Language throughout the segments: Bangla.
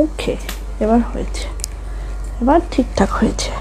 ওকে, এবার হয়েছে, এবার ঠিকঠাক হয়েছে।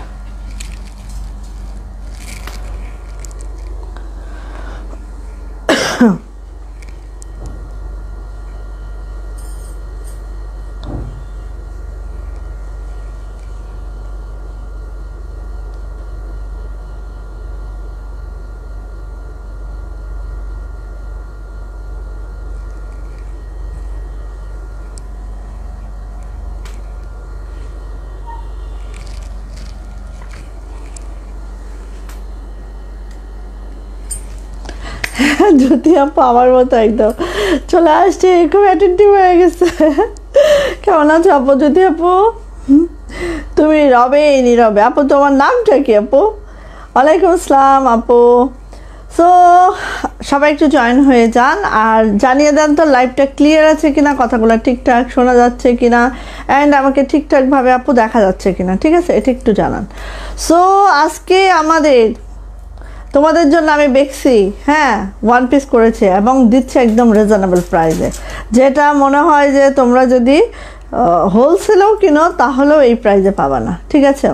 জ্যোতি আপু আমার মতো একদম চলে আসছে, খুব অ্যাটেন্টিভ হয়ে গেছে। কেমন আছো আপু? জ্যোতি আপু তুমি নীরবে আপু, তোমার নামটা কি আপু? ওয়ালাইকুম আসসালাম আপু। সো সবাই একটু জয়েন হয়ে যান আর জানিয়ে দেন তো লাইভটা ক্লিয়ার আছে কিনা, কথাগুলো ঠিকঠাক শোনা যাচ্ছে কিনা, অ্যান্ড আমাকে ঠিকঠাকভাবে আপু দেখা যাচ্ছে কিনা, ঠিক আছে? এটা একটু জানান। সো আজকে তোমাদের জন্য আমি বেক্সি ওয়ান পিস করেছি এবং দিচ্ছে একদম রিজনেবল প্রাইসে, যেটা মনে হয় যে তোমরা যদি হোলসেলেও কিনো তাহলেও এই প্রাইসে পাবা না, ঠিক আছে?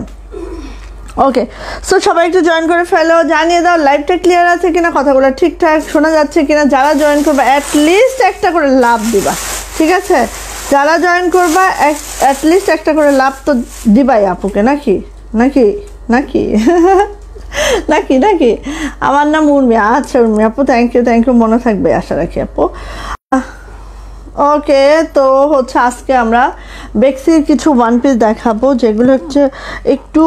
ওকে, সো সবাই একটু জয়েন করে ফেলো, জানিয়ে দাও লাইভটা ক্লিয়ার আছে কিনা, কথাগুলো ঠিকঠাক শোনা যাচ্ছে কিনা। যারা জয়েন করবে অ্যাটলিস্ট একটা করে লাভ দিবা, ঠিক আছে? যারা জয়েন করবা অ্যাটলিস্ট একটা করে লাভ তো দিবাই আপুকে, নাকি নাকি নাকি নাকি নাকি আমার নাম উর্মি। আচ্ছা উর্মি আপু, থ্যাংক ইউ, মনে থাকবে আশা রাখি আপু। ওকে, তো হচ্ছে আজকে আমরা বেক্সির কিছু ওয়ান পিস দেখাবো, যেগুলো হচ্ছে একটু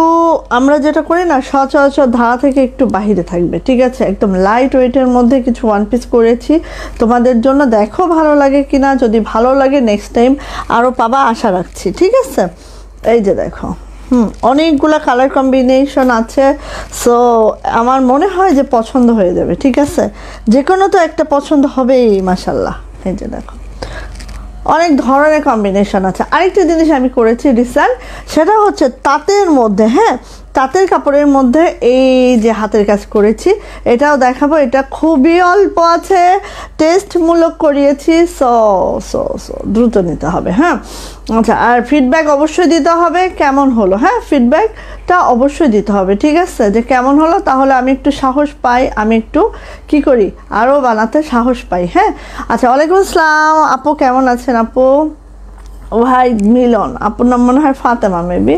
আমরা যেটা করি না সচরাচর ধারা থেকে একটু বাহিরে থাকবে, ঠিক আছে? একদম লাইট ওয়েটের মধ্যে কিছু ওয়ান পিস করেছি তোমাদের জন্য, দেখো ভালো লাগে কিনা। যদি ভালো লাগে নেক্সট টাইম আরও পাবা আশা রাখছি, ঠিক আছে? এই যে দেখো, অনেকগুলো কালার কম্বিনেশন আছে। সো আমার মনে হয় যে পছন্দ হয়ে যাবে, ঠিক আছে? যে কোনো তো একটা পছন্দ হবেই মাশাল্লাহ। এই যে দেখো অনেক ধরনের কম্বিনেশন আছে। আরেকটা জিনিস আমি করেছি রিসেন্ট, সেটা হচ্ছে তাঁতের মধ্যে, তাঁতের কাপড়ের মধ্যে এই যে হাতের কাজ করেছি, এটাও দেখাবো। এটা খুবই অল্প আছে, টেস্টমূলক করিয়েছি। সো সো সো দ্রুত নিতে হবে, আচ্ছা। আর ফিডব্যাক অবশ্যই দিতে হবে কেমন হলো, ফিডব্যাকটা অবশ্যই দিতে হবে, ঠিক আছে? যে কেমন হলো, তাহলে আমি একটু সাহস পাই, আমি একটু কি করি আরও বানাতে সাহস পাই। আচ্ছা, ওয়ালাইকুম আসসালাম আপু, কেমন আছেন আপু? ভাই মিলন আপুর নাম মনে হয় ফাতেমা মেবি।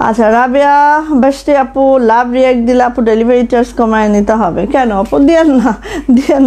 আচ্ছা, রাবিয়া বেস্টি আপু, লাভ রিয়াক্ট দিলে আপু ডেলিভারি চার্জ কমায় নিতে হবে। কেন আপু? দিয়েন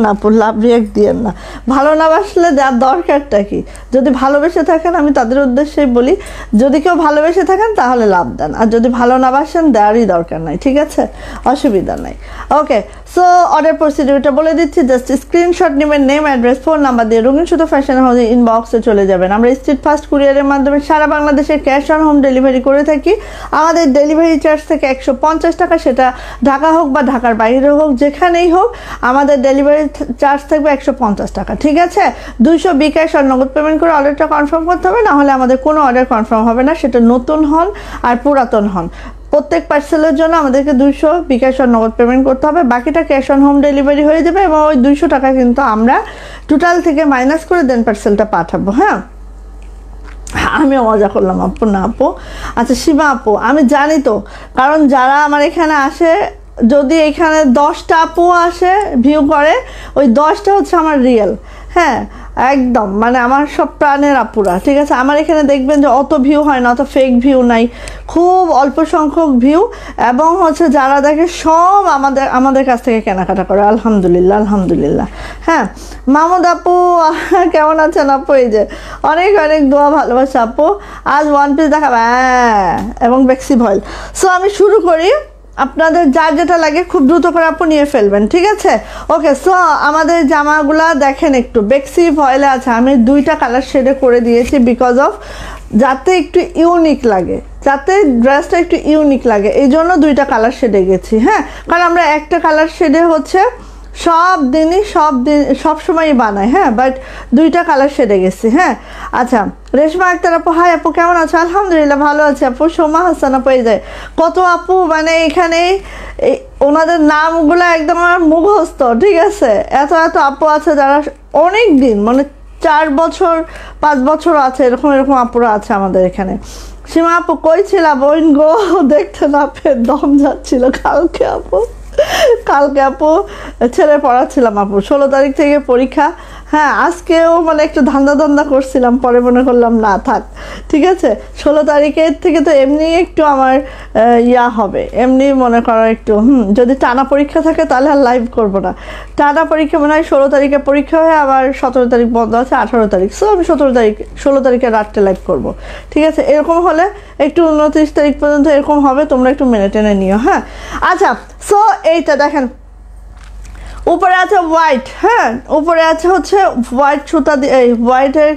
না আপু, লাভ রিয়াক্ট দিয়েন না। ভালো না বাসলে দেওয়ার দরকারটা কি? যদি ভালোবেসে থাকেন, আমি তাদের উদ্দেশ্যেই বলি, যদি কেউ ভালোবেসে থাকেন তাহলে লাভ দেন, আর যদি ভালো না বাসেন দেওয়ারই দরকার নাই, ঠিক আছে? অসুবিধা নাই। ওকে, সো অর্ডার প্রসিডিউরটা বলে দিচ্ছি। জাস্ট স্ক্রিনশট নেবেন, নেম, অ্যাড্রেস, ফোন নাম্বার দিয়ে রঙিন সুতো ফ্যাশন হাউসের ইনবক্সে চলে যাবেন। আমরা স্ট্রিট ফাস্ট কুরিয়ারের মাধ্যমে সারা বাংলাদেশে ক্যাশ অন হোম ডেলিভারি করে থাকি। আমাদের ডেলিভারি চার্জ থেকে 150 টাকা, সেটা ঢাকা হোক বা ঢাকার বাইরে হোক, যেখানেই হোক আমাদের ডেলিভারি চার্জ থাকবে 150 টাকা, ঠিক আছে? 200 বিকাশ আর নগদ পেমেন্ট করে অর্ডারটা কনফার্ম করতে হবে, না হলে আমাদের কোনো অর্ডার কনফার্ম হবে না, সেটা নতুন হন আর পুরাতন হন। প্রত্যেক পার্সেলের জন্য আমাদেরকে 200 বিকাশ আর নগদ পেমেন্ট করতে হবে, বাকিটা ক্যাশ অন হোম ডেলিভারি হয়ে যাবে। এবং ওই 200 টাকা কিন্তু আমরা টোটাল থেকে মাইনাস করে দেন পার্সেলটা পাঠাবো। আমিও মজা করলাম আপু, না আপু। আচ্ছা সীমা আপু, আমি জানি তো, কারণ যারা আমার এখানে আসে, যদি এখানে 10টা আপু আসে ভিউ করে, ওই 10টা হচ্ছে আমার রিয়েল, একদম মানে আমার সব প্রাণের আপুরা, ঠিক আছে? আমার এখানে দেখবেন যে অত ভিউ হয় না, অত ফেক ভিউ নাই, খুব অল্প সংখ্যক ভিউ, এবং হচ্ছে যারা দেখে সব আমাদের কাছ থেকে কেনাকাটা করে। আলহামদুলিল্লাহ, আলহামদুলিল্লাহ। মাহমুদ আপু কেমন আছেন আপু? এই যে অনেক অনেক দোয়া, ভালোবাসা আপু। আজ ওয়ান পিস দেখাবে এবং বেক্সি ভয়েল। সো আমি শুরু করি, আপনাদের যার যেটা লাগে খুব দ্রুত করে আপু নিয়ে ফেলবেন, ঠিক আছে? ওকে, সো আমাদের জামাগুলা দেখেন একটু বেক্সি ভয়েলে আছে। আমি 2টা কালার শেডে করে দিয়েছি, বিকজ অফ যাতে একটু ইউনিক লাগে, যাতে ড্রেসটা একটু ইউনিক লাগে, এই জন্য 2টা কালার শেডে গেছি। কারণ আমরা একটা কালার শেডে হচ্ছে সব সময়ই বানাই, বাট 2টা কালার শেডে গেছি। আচ্ছা, রেশমা আক্তার আপু, হাই আপু, কেমন আছো? আলহামদুলিল্লাহ ভালো আছে আপু। সোমা হাসান আপু, এই যায় কত আপু, মানে এখানে ওনাদের নামগুলো একদম আমার মুখস্থ, ঠিক আছে। এত এত আপু আছে যারা অনেক দিন, মানে 4 বছর 5 বছর আছে, এরকম এরকম আপুরা আছে আমাদের এখানে। সীমা আপু কই ছিলা বোন গো, দেখতে না পেয়ে দম যাচ্ছিল। কালকে আপু ছেলে পড়াচ্ছিলাম আপু, 16 তারিখ থেকে পরীক্ষা। হ্যাঁ, আজকেও মানে একটু ধান্দা করছিলাম, পরে মনে করলাম না থাক, ঠিক আছে। 16 তারিখের থেকে তো এমনি একটু আমার ইয়া হবে, এমনি মনে করো একটু যদি টানা পরীক্ষা থাকে তাহলে আর লাইভ করবো না। টানা পরীক্ষা মনে হয় 16 তারিখে পরীক্ষা হয়ে আবার 17 তারিখ বন্ধ আছে, 18 তারিখ। সো আমি 16 তারিখে রাত্রে লাইভ করব, ঠিক আছে। এরকম হলে একটু 29 তারিখ পর্যন্ত এরকম হবে, তোমরা একটু মেনে টেনে নিও। হ্যাঁ, আচ্ছা। সো এইটা দেখেন, উপরে আছে হোয়াইট, হ্যাঁ উপরে আছে হচ্ছে হোয়াইট সুতা দিয়ে, হোয়াইটের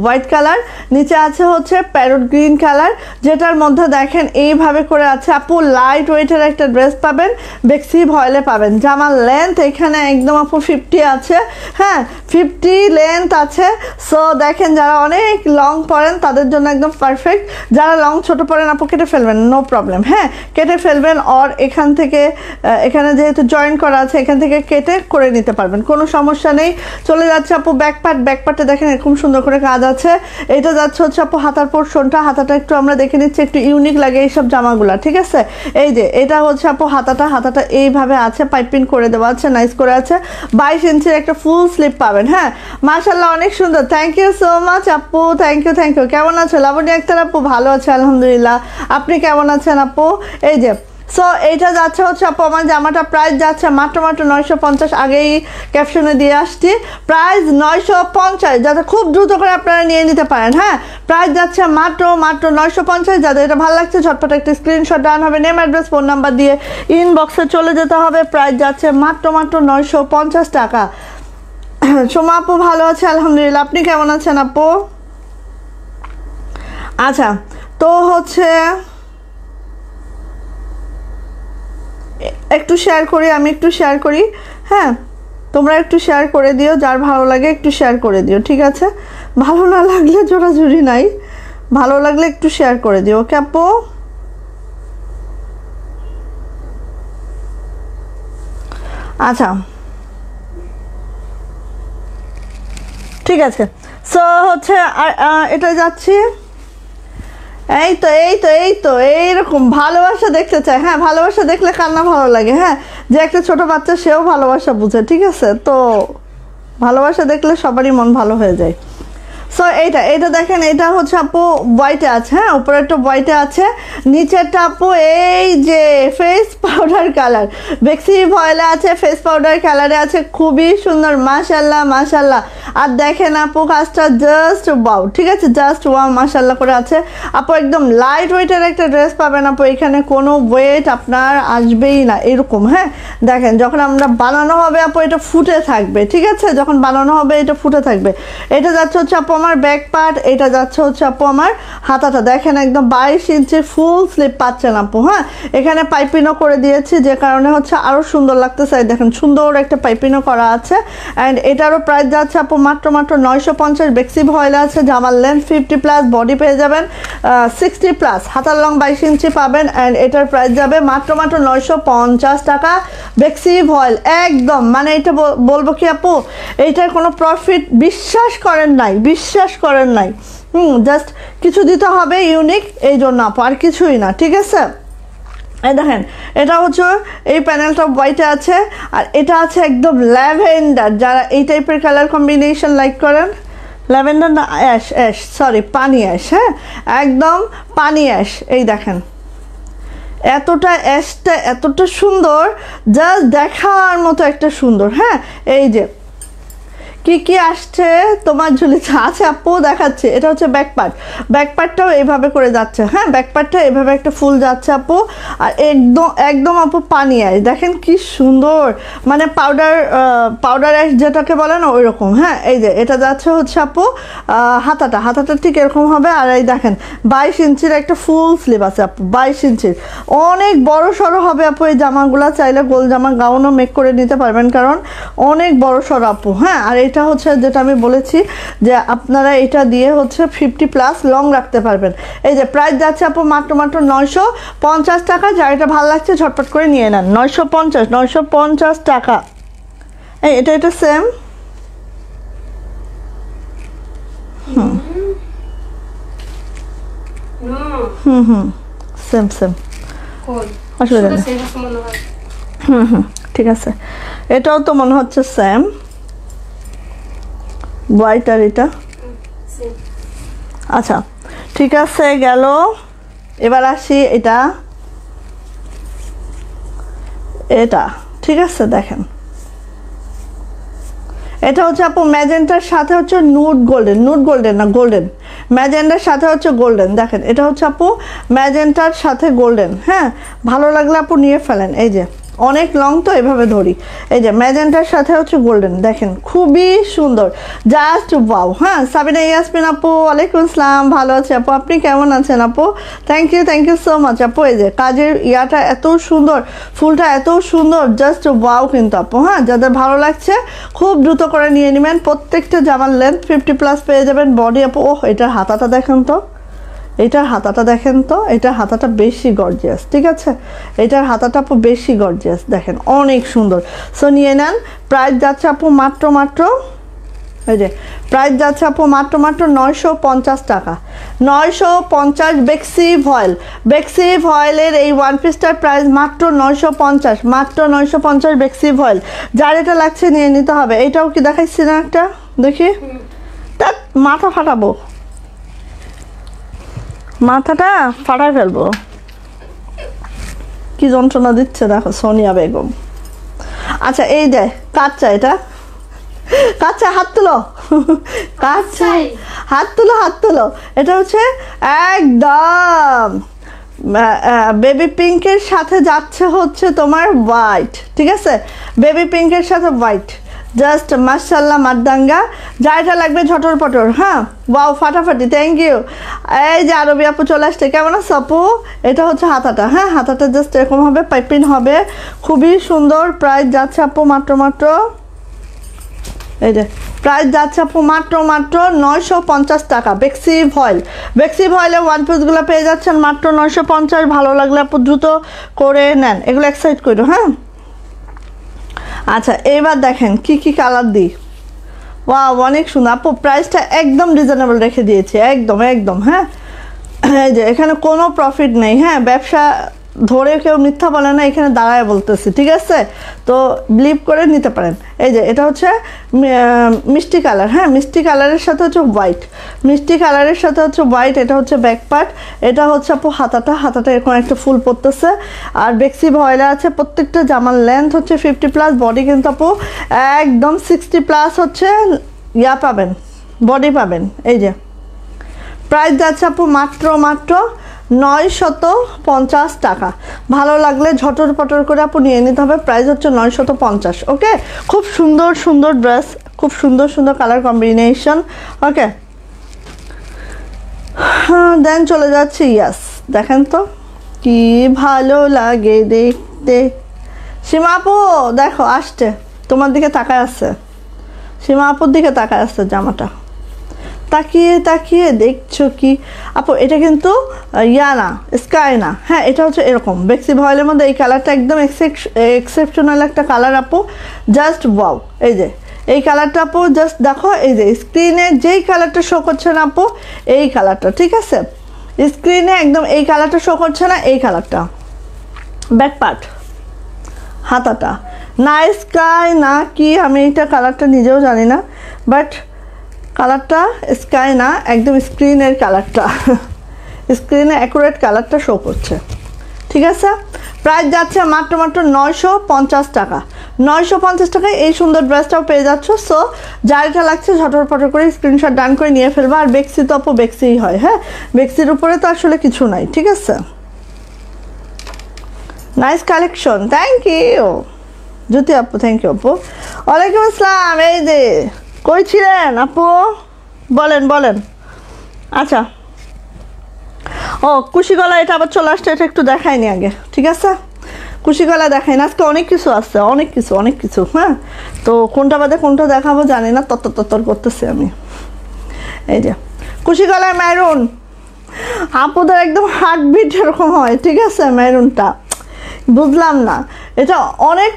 হোয়াইট কালার, নিচে আছে হচ্ছে প্যারট গ্রিন কালার, যেটার মধ্যে দেখেন এইভাবে করে আছে। আপু লাইট ওয়েটের একটা ড্রেস পাবেন, বেক্সি ভয়েলে পাবেন। জামার লেন্থ এখানে একদম আপু 50 আছে, হ্যাঁ 50 লেন্থ আছে। সো দেখেন যারা অনেক লং পরেন তাদের জন্য একদম পারফেক্ট। যারা লং ছোট পরেন আপু কেটে ফেলবেন, নো প্রবলেম, হ্যাঁ কেটে ফেলবেন। আর এখান থেকে এখানে যেহেতু জয়েন করা আছে, এখান থেকে কেটে করে নিতে পারবেন, কোনো সমস্যা নেই। চলে যাচ্ছে আপু ব্যাকপার্টে দেখেন এরকম সুন্দর করে কাজ আছে। এটা যাচ্ছে হচ্ছে আপু হাতার পোর্শনটা, হাতাটা একটু আমরা দেখে নিচ্ছি, একটু ইউনিক লাগে এইসব জামাগুলা, ঠিক আছে। এই যে এটা হচ্ছে আপু হাতাটা এইভাবে আছে, পাইপিং করে দেওয়া আছে, নাইস করে আছে। 22 ইঞ্চির একটা ফুল স্লিপ পাবেন। হ্যাঁ মাশাআল্লাহ, অনেক সুন্দর, থ্যাংক ইউ সো মাচ আপু, থ্যাংক ইউ। কেমন আছে লাবণী আক্তার আপু? ভালো আছে আলহামদুলিল্লাহ, আপনি কেমন আছেন আপু? এই যে সো এইটা যাচ্ছে হচ্ছে আপু আমার জামাটা প্রাইস যাচ্ছে মাত্র 950, আগেই ক্যাপশনে দিয়ে আসছি, প্রাইস 950, যাতে খুব দ্রুত করে আপনারা নিয়ে নিতে পারেন। হ্যাঁ প্রাইস যাচ্ছে মাত্র 950। যাদের এটা ভালো লাগছে ঝটপট একটা স্ক্রিনশট ডান হবে, নেম অ্যাড্রেস ফোন নাম্বার দিয়ে ইনবক্সে চলে যেতে হবে। প্রাইস যাচ্ছে মাত্র 950 টাকা। সোমা আপু ভালো আছে আলহামদুলিল্লাহ, আপনি কেমন আছেন আপু? আচ্ছা, তো হচ্ছে একটু শেয়ার করি, আমি একটু শেয়ার করি। হ্যাঁ তোমরা একটু শেয়ার করে দিও, যার ভালো লাগে একটু শেয়ার করে দিও, ঠিক আছে। ভালো না লাগলে জোরাজুরি নাই, ভালো লাগলে একটু শেয়ার করে দিও, ওকে আপু। আচ্ছা ঠিক আছে, সো হচ্ছে এটা যাচ্ছি। এই তো এইরকম ভালোবাসা দেখতে চাই। হ্যাঁ ভালোবাসা দেখলে কান্না ভালো লাগে, হ্যাঁ যে একটা ছোট বাচ্চা সেও ভালোবাসা বুঝে, ঠিক আছে। তো ভালোবাসা দেখলে সবারই মন ভালো হয়ে যায়। সো এইটা দেখেন, এটা হচ্ছে আপু হোয়াইটে আছে, হ্যাঁ উপরে একটা হোয়াইটে আছে, নিচেরটা আপু এই যে ফেস পাউডার কালার, বেক্সি ভয়েলে আছে, ফেস পাউডার কালারে আছে, খুবই সুন্দর মাশাআল্লাহ। আর দেখেন আপু কাজটা জাস্ট ওয়াও, ঠিক আছে, জাস্ট ওয়াও মাশাআল্লাহ করে আছে আপু। একদম লাইট ওয়েটের একটা ড্রেস পাবেন আপু, এখানে কোনো ওয়েট আপনার আসবেই না এরকম। হ্যাঁ দেখেন যখন আমরা বানানো হবে আপু এটা ফুটে থাকবে, ঠিক আছে, যখন বানানো হবে এটা ফুটে থাকবে। এটা যাচ্ছে হচ্ছে আপু আমার ব্যাক পার্ট, এটা যাচ্ছে হচ্ছে আপু আমার হাতাটা, দেখেন একদম 22 ইঞ্চির ফুল স্লিপ পাচ্ছেন আপু। হ্যাঁ এখানে পাইপিংও করে দিয়েছি, যে কারণে হচ্ছে আরও সুন্দর লাগতেছে। দেখেন সুন্দর একটা পাইপিংও করা আছে। অ্যান্ড এটারও প্রাইস যাচ্ছে আপু মাত্র 950। বেক্সি ভয়েলে আছে, জামার লেন্থ 50+, বডি পেয়ে যাবেন 60+, হাতার লং 22 ইঞ্চি পাবেন। অ্যান্ড এটার প্রাইস যাবে মাত্র 950 টাকা। বেক্সি ভয়েল একদম, মানে এটা বলবো কি আপু, এইটার কোনো প্রফিট বিশ্বাস করেন নাই, জাস্ট কিছু দিতে হবে ইউনিক, এই জন্য আপু, আর কিছুই না, ঠিক আছে। এই দেখেন এটা হচ্ছে এই প্যানেলটা হোয়াইটে আছে, আর এটা আছে একদম ল্যাভেন্ডার। যারা এই টাইপের কালার কম্বিনেশন লাইক করেন, ল্যাভেন্ডার না পানি অ্যাশ, হ্যাঁ একদম পানি অ্যাশ। এই দেখেন এতটা অ্যাশটা এতটা সুন্দর, জাস্ট দেখার মতো একটা সুন্দর। হ্যাঁ এই যে কি আসছে তোমার ঝুলিতে আছে আপু, দেখাচ্ছে। এটা হচ্ছে ব্যাকপার্টটাও এইভাবে করে যাচ্ছে। হ্যাঁ ব্যাকপার্টটা এভাবে একটা ফুল যাচ্ছে আপু, আর একদম আপু পানি আয়, দেখেন কি সুন্দর, মানে পাউডার অ্যাশ যেটাকে বলে না ওই রকম। হ্যাঁ এই যে এটা যাচ্ছে হচ্ছে আপু হাতাটা ঠিক এরকম হবে। আর এই দেখেন 22 ইঞ্চির একটা ফুল স্লিভ আছে আপু, 22 ইঞ্চির, অনেক বড় সড়ো হবে আপু। এই জামাগুলো চাইলে গোল জামা গাউনও মেক করে নিতে পারবেন, কারণ অনেক বড় সড়ো আপু। হ্যাঁ আর এটা হচ্ছে যেটা আমি বলেছি যে আপনারা এটা দিয়ে হচ্ছে 50+ লং রাখতে পারবেন। এই যে প্রাইস যাচ্ছে আপু মাত্র 950 টাকা। যার এটা ভালো লাগছে ঝটপট করে নিয়ে নেন। 950 টাকা। এই এটা সেম। সেম আসলে ঠিক আছে, এটাও তো মনে হচ্ছে সেম হোয়াইট আর এটা। আচ্ছা ঠিক আছে গেল। এবার আসি এটা ঠিক আছে দেখেন, এটা হচ্ছে আপু ম্যাজেন্টার সাথে হচ্ছে নুড গোল্ডেন না গোল্ডেন, ম্যাজেন্টার সাথে হচ্ছে গোল্ডেন। দেখেন এটা হচ্ছে আপু ম্যাজেন্টার সাথে গোল্ডেন। হ্যাঁ ভালো লাগলে আপু নিয়ে ফেলেন। এই যে অনেক লং তো এভাবে ধরি। এই যে ম্যাজেন্টার সাথে হচ্ছে গোল্ডেন, দেখেন খুবই সুন্দর, জাস্ট ওয়াও। হ্যাঁ সাবিনা ইয়াসমিন আপু ওয়ালাইকুম আসসালাম, ভালো আছে আপু, আপনি কেমন আছেন আপু? থ্যাংক ইউ সো মাচ আপু। এই যে কাজের ইয়াটা এত সুন্দর, ফুলটা এত সুন্দর, জাস্ট ওয়াও কিন্তু আপু। হ্যাঁ যাদের ভালো লাগছে খুব দ্রুত করে নিয়ে নেবেন। প্রত্যেকটা জামার লেন্থ 50+ পেয়ে যাবেন। বডি আপু ওহ এটার হাতাটা দেখেন তো, এটার হাতাটা দেখেন তো, এটার হাতাটা বেশি গর্জিয়াস। ঠিক আছে এটার হাতাটা আপু বেশি গর্জিয়াস, দেখেন অনেক সুন্দর। সো নিয়ে নেন। প্রাইস যাচ্ছে আপু মাত্র এই যে প্রাইস যাচ্ছে আপু মাত্র 950 টাকা। 950 বেক্সি ভয়েলের এই ওয়ান পিসটার প্রাইস মাত্র 950, মাত্র 950 বেক্সি ভয়েল। যার এটা লাগছে নিয়ে নিতে হবে। এটাও কি দেখাইছি না একটা, দেখি তার মাথা ফাটাবো, মাথাটা ফাটাই ফেলবো, কি যন্ত্রণা দিচ্ছে দেখো সোনিয়া বেগম। আচ্ছা এই যে কাচ্চা, এটা কাচ্চা, হাত তুলো, কাচ্চা হাত তুলো। এটা হচ্ছে একদম বেবি পিঙ্কের সাথে যাচ্ছে হচ্ছে তোমার হোয়াইট। ঠিক আছে বেবি পিঙ্কের সাথে হোয়াইট, জাস্ট মাশাআল্লাহ মারদাঙ্গা। যা এটা লাগবে ঝটর পটর। হ্যাঁ ওয়াও ফাটাফাটি, থ্যাংক ইউ। এই যে আরবি আপু চলে আসছে, কেমন আছে আপু? এটা হচ্ছে হাতাটা। হ্যাঁ হাতাটা জাস্ট এরকম হবে, পাইপিং হবে, খুবই সুন্দর। প্রাইস যাচ্ছে আপু মাত্র এই যে প্রাইস যাচ্ছে আপু মাত্র 950 টাকা। বেক্সি ভয়েলের ওয়ান পিসগুলো পেয়ে যাচ্ছেন মাত্র 950। ভালো লাগলে আপু দ্রুত করে নেন, এগুলো এক্সাইট করো। হ্যাঁ আচ্ছা এবার দেখেন কি কালার দিই, ওয়াও অনেক সুন্দর আপু। প্রাইসটা একদম রিজনেবল রেখে দিয়েছি, একদম। হ্যাঁ এই যে এখানে কোনো প্রফিট নেই। হ্যাঁ ব্যবসা ধরে কেউ মিথ্যা বলে না, এখানে দাঁড়ায় বলতেছি। ঠিক আছে তো বিলিভ করে নিতে পারেন। এই যে এটা হচ্ছে মিষ্টি কালার। হ্যাঁ মিষ্টি কালারের সাথে হচ্ছে হোয়াইট, মিষ্টি কালারের সাথে হচ্ছে হোয়াইট। এটা হচ্ছে ব্যাক পার্ট, এটা হচ্ছে আপু হাতাটা এরকম একটা ফুল পড়তেছে। আর বেক্সি ভয়েলে আছে। প্রত্যেকটা জামার লেন্থ হচ্ছে 50+, বডি কিন্তু আপু একদম 60+ হচ্ছে ইয়া পাবেন, বডি পাবেন। এই যে প্রাইস যাচ্ছে আপু মাত্র 950 টাকা। ভালো লাগলে ঝটর পটর করে আপু নিয়ে নিতে হবে। প্রাইস হচ্ছে 950। ওকে খুব সুন্দর ড্রেস, খুব সুন্দর কালার কম্বিনেশন। ওকে দেন চলে যাচ্ছে ইয়াস, দেখেন তো কি ভালো লাগে দেখতে। সীমা আপু দেখো আসছে, তোমার দিকে তাকায় আছে, সীমা আপুর দিকে তাকায় আছে, জামাটা তাকিয়ে দেখছো কি আপু? এটা কিন্তু ইয়া না, স্কাই না। হ্যাঁ এটা হচ্ছে এরকম বেক্সি ভয়েলের মধ্যে এই কালারটা একদম এক্সেপশনাল একটা কালার আপু, জাস্ট ওয়াও। এই যে এই কালারটা আপু জাস্ট দেখো, এই যে স্ক্রিনে যেই কালারটা শো করছে না আপু এই কালারটা। ঠিক আছে স্ক্রিনে একদম এই কালারটা শো করছে না, এই কালারটা। ব্যাক পার্ট, হাতাটা না স্কাই না কি, আমি এটা কালারটা নিজেও জানি না, বাট কালারটা স্কাই না, একদম স্ক্রিনের কালারটা, স্ক্রিনে অ্যাকুরেট কালারটা শো করছে। ঠিক আছে প্রাইস যাচ্ছে মাত্র 950 টাকা। 950 টাকায় এই সুন্দর ড্রেসটাও পেয়ে যাচ্ছ। সো যার এটা লাগছে ঝটর পটর করে স্ক্রিনশট ডান করে নিয়ে ফেলবা। আর বেক্সি তো আপু বেক্সিই হয়। হ্যাঁ বেক্সির উপরে তো আসলে কিছু নাই। ঠিক আছে নাইস কালেকশন, থ্যাংক ইউ জ্যোতি আপু, থ্যাংক ইউ আপু। ওয়ালাইকুম আসসালাম। এই যে কই ছিলেন আপু, বলেন। আচ্ছা ও কুশি গলা, এটা আবার চলে আসছে, এটা একটু দেখাইনি আগে। ঠিক আছে কুশি গলা দেখাই না, আজকে অনেক কিছু আছে, অনেক কিছু। হ্যাঁ, তো কোনটা বাদে কোনটা দেখাবো জানি না, তত্তর করতেছি আমি। এই যে কুশি গলায় মেরুন, আপুদের একদম হার্টবিট এরকম হয়, ঠিক আছে? মেরুনটা বুঝলাম না, এটা অনেক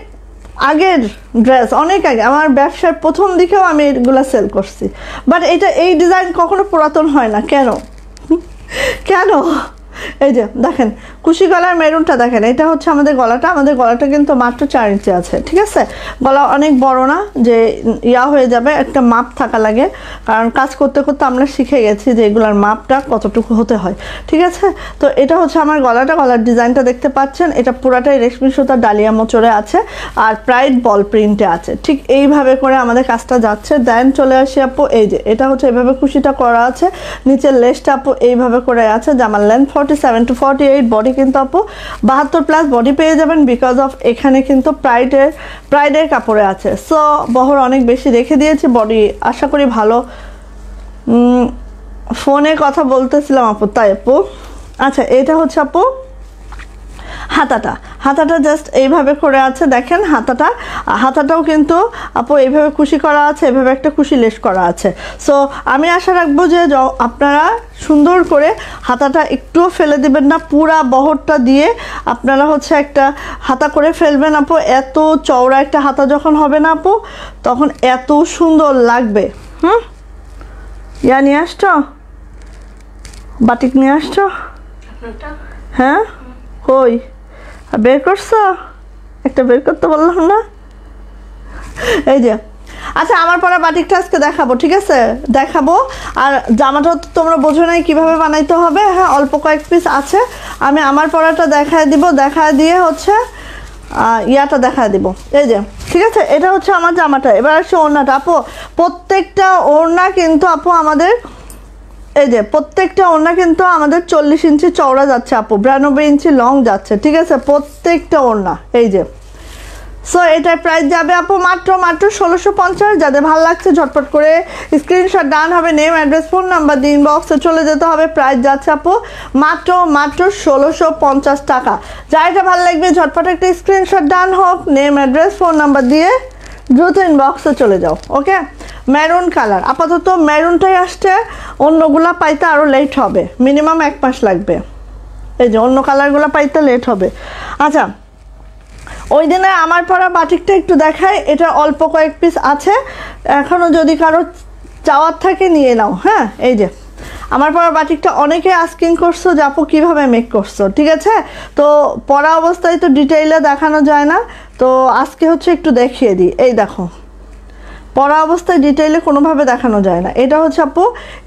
আগের ড্রেস, অনেক আগে আমার ব্যবসার প্রথম দিকেও আমি এগুলো সেল করছি, বাট এটা এই ডিজাইন কখনো পুরাতন হয় না কেন? কেন? এই যে দেখেন কুশি গলার মেরুনটা দেখেন, এটা হচ্ছে আমাদের গলাটা কিন্তু মাত্র 4 ইঞ্চি আছে, ঠিক আছে? গলা অনেক বড় না যে হয়ে যাবে, একটা মাপ থাকা লাগে, কারণ কাজ করতে করতে আমরা শিখে গেছি যে এগুলার মাপটা কতটুকু হতে হয়, ঠিক আছে? তো এটা হচ্ছে আমার গলার ডিজাইনটা দেখতে পাচ্ছেন, এটা পুরাটাই রেশমি সুতার ডালিয়া মোচড়ে আছে আর প্রাইড বল প্রিন্টে আছে, ঠিক এইভাবে করে আমাদের কাজটা যাচ্ছে। দেন চলে আসি আপু, এই যে এটা হচ্ছে এইভাবে কুশিটা করা আছে, নিচের লেসটা আপু এইভাবে করে আছে, জামার লেন্থ 47 to 48, বডি কিন্তু আপু 72+ বডি পেয়ে যাবেন, বিকজ অফ এখানে কিন্তু প্রাইডের কাপড়ে আছে। সো বহর অনেক বেশি রেখে দিয়েছি, বডি আশা করি ভালো। ফোনে কথা বলতেছিলাম আপু, তাই আপু। আচ্ছা, এটা হচ্ছে আপু হাতাটা জাস্ট এইভাবে করে আছে, দেখেন হাতাটাও কিন্তু আপু এইভাবে কুশি করা আছে, এইভাবে একটা কুশি লেস করা আছে। সো আমি আশা রাখবো যে আপনারা সুন্দর করে হাতাটা একটুও ফেলে দিবেন না, পুরা বহরটা দিয়ে আপনারা হচ্ছে একটা হাতা করে ফেলবেন আপু। এত চওড়া একটা হাতা যখন হবে না আপু, তখন এত সুন্দর লাগবে। নিয়ে আসছো, বাটিক নিয়ে আসছো? হ্যাঁ, কই বের করছো? একটা বের করতে বললাম না? এই যে আচ্ছা, আমার পরা বাটিকটা আজকে দেখাবো, ঠিক আছে? দেখাবো। আর জামাটা তো তোমরা বোঝো নাই কিভাবে বানাইতে হবে। হ্যাঁ, অল্প কয়েক পিস আছে, আমি আমার পরাটা দেখায় দিব, দেখায় দিয়ে হচ্ছে ইয়াটা দেখায় দিব। এই যে ঠিক আছে, এটা হচ্ছে আমার জামাটা। এবার আসছে ওড়নাটা আপু, প্রত্যেকটা ওড়না কিন্তু আপু আমাদের, এই যে প্রত্যেকটা ওড়না কিন্তু আমাদের 40 ইঞ্চি চওড়া যাচ্ছে আপু, 92 ইঞ্চি লং যাচ্ছে, ঠিক আছে? প্রত্যেকটা ওড়না। এই যে সো এটার প্রাইস যাবে আপু মাত্র 1650। যাদের ভালো লাগছে ঝটপট করে স্ক্রিনশট ডান হবে, নেম অ্যাড্রেস ফোন নাম্বার দিয়ে ইনবক্সে চলে যেতে হবে। প্রাইস যাচ্ছে আপু মাত্র 1650 টাকা। যা এটা ভালো লাগবে ঝটপট একটা স্ক্রিনশট ডান হোক, নেম অ্যাড্রেস ফোন নাম্বার দিয়ে দ্রুত ইনবক্সে চলে যাও। ওকে, মেরুন কালার, আপাতত মেরুনটাই আসছে, অন্যগুলা পাইতে আরও লেট হবে, মিনিমাম 1 মাস লাগবে। এই যে অন্য কালারগুলো পাইতে লেট হবে। আচ্ছা, ওই দিনে আমার পরা বাটিকটা একটু দেখায়, এটা অল্প কয়েক পিস আছে, এখনও যদি কারো চাওয়ার থাকে নিয়ে নাও। হ্যাঁ, এই যে আমার পরা বাটিকটা অনেকে আস্কিং করছো যে আপু কীভাবে মেক করছো, ঠিক আছে? তো পরা অবস্থায় তো ডিটেইলে দেখানো যায় না, তো আজকে হচ্ছে একটু দেখিয়ে দিই। এই দেখো, পরা অবস্থায় ডিটেইলে কোনোভাবে দেখানো যায় না। এটা হচ্ছে আপু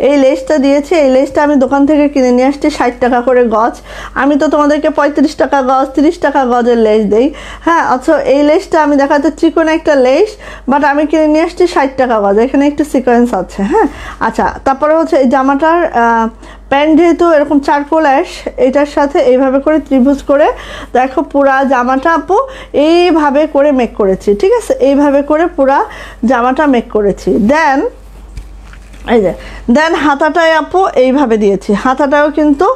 এই লেসটা দিয়েছি, এই লেসটা আমি দোকান থেকে কিনে নিয়ে আসছি 60 টাকা করে গজ। আমি তো তোমাদেরকে 35 টাকা গজ, 30 টাকা গজের লেস দেই। হ্যাঁ, অথচ এই লেসটা আমি দেখাতে চিকন একটা লেস, বাট আমি কিনে নিয়ে আসছি 60 টাকা গজ, এখানে একটু সিকোয়েন্স আছে। হ্যাঁ, আচ্ছা, তারপরে হচ্ছে এই জামাটার প্যান্ট যেহেতু এরকম চারকোল অ্যাশ, এটার সাথে এইভাবে করে ত্রিভুজ করে দেখো পুরা জামাটা আপু এইভাবে করে মেক করেছি, ঠিক আছে? এইভাবে করে পুরা জামাটা মেক করেছি। দেন এই যে হাতাটায় আপু এইভাবে দিয়েছি, হাতাটাও কিন্তু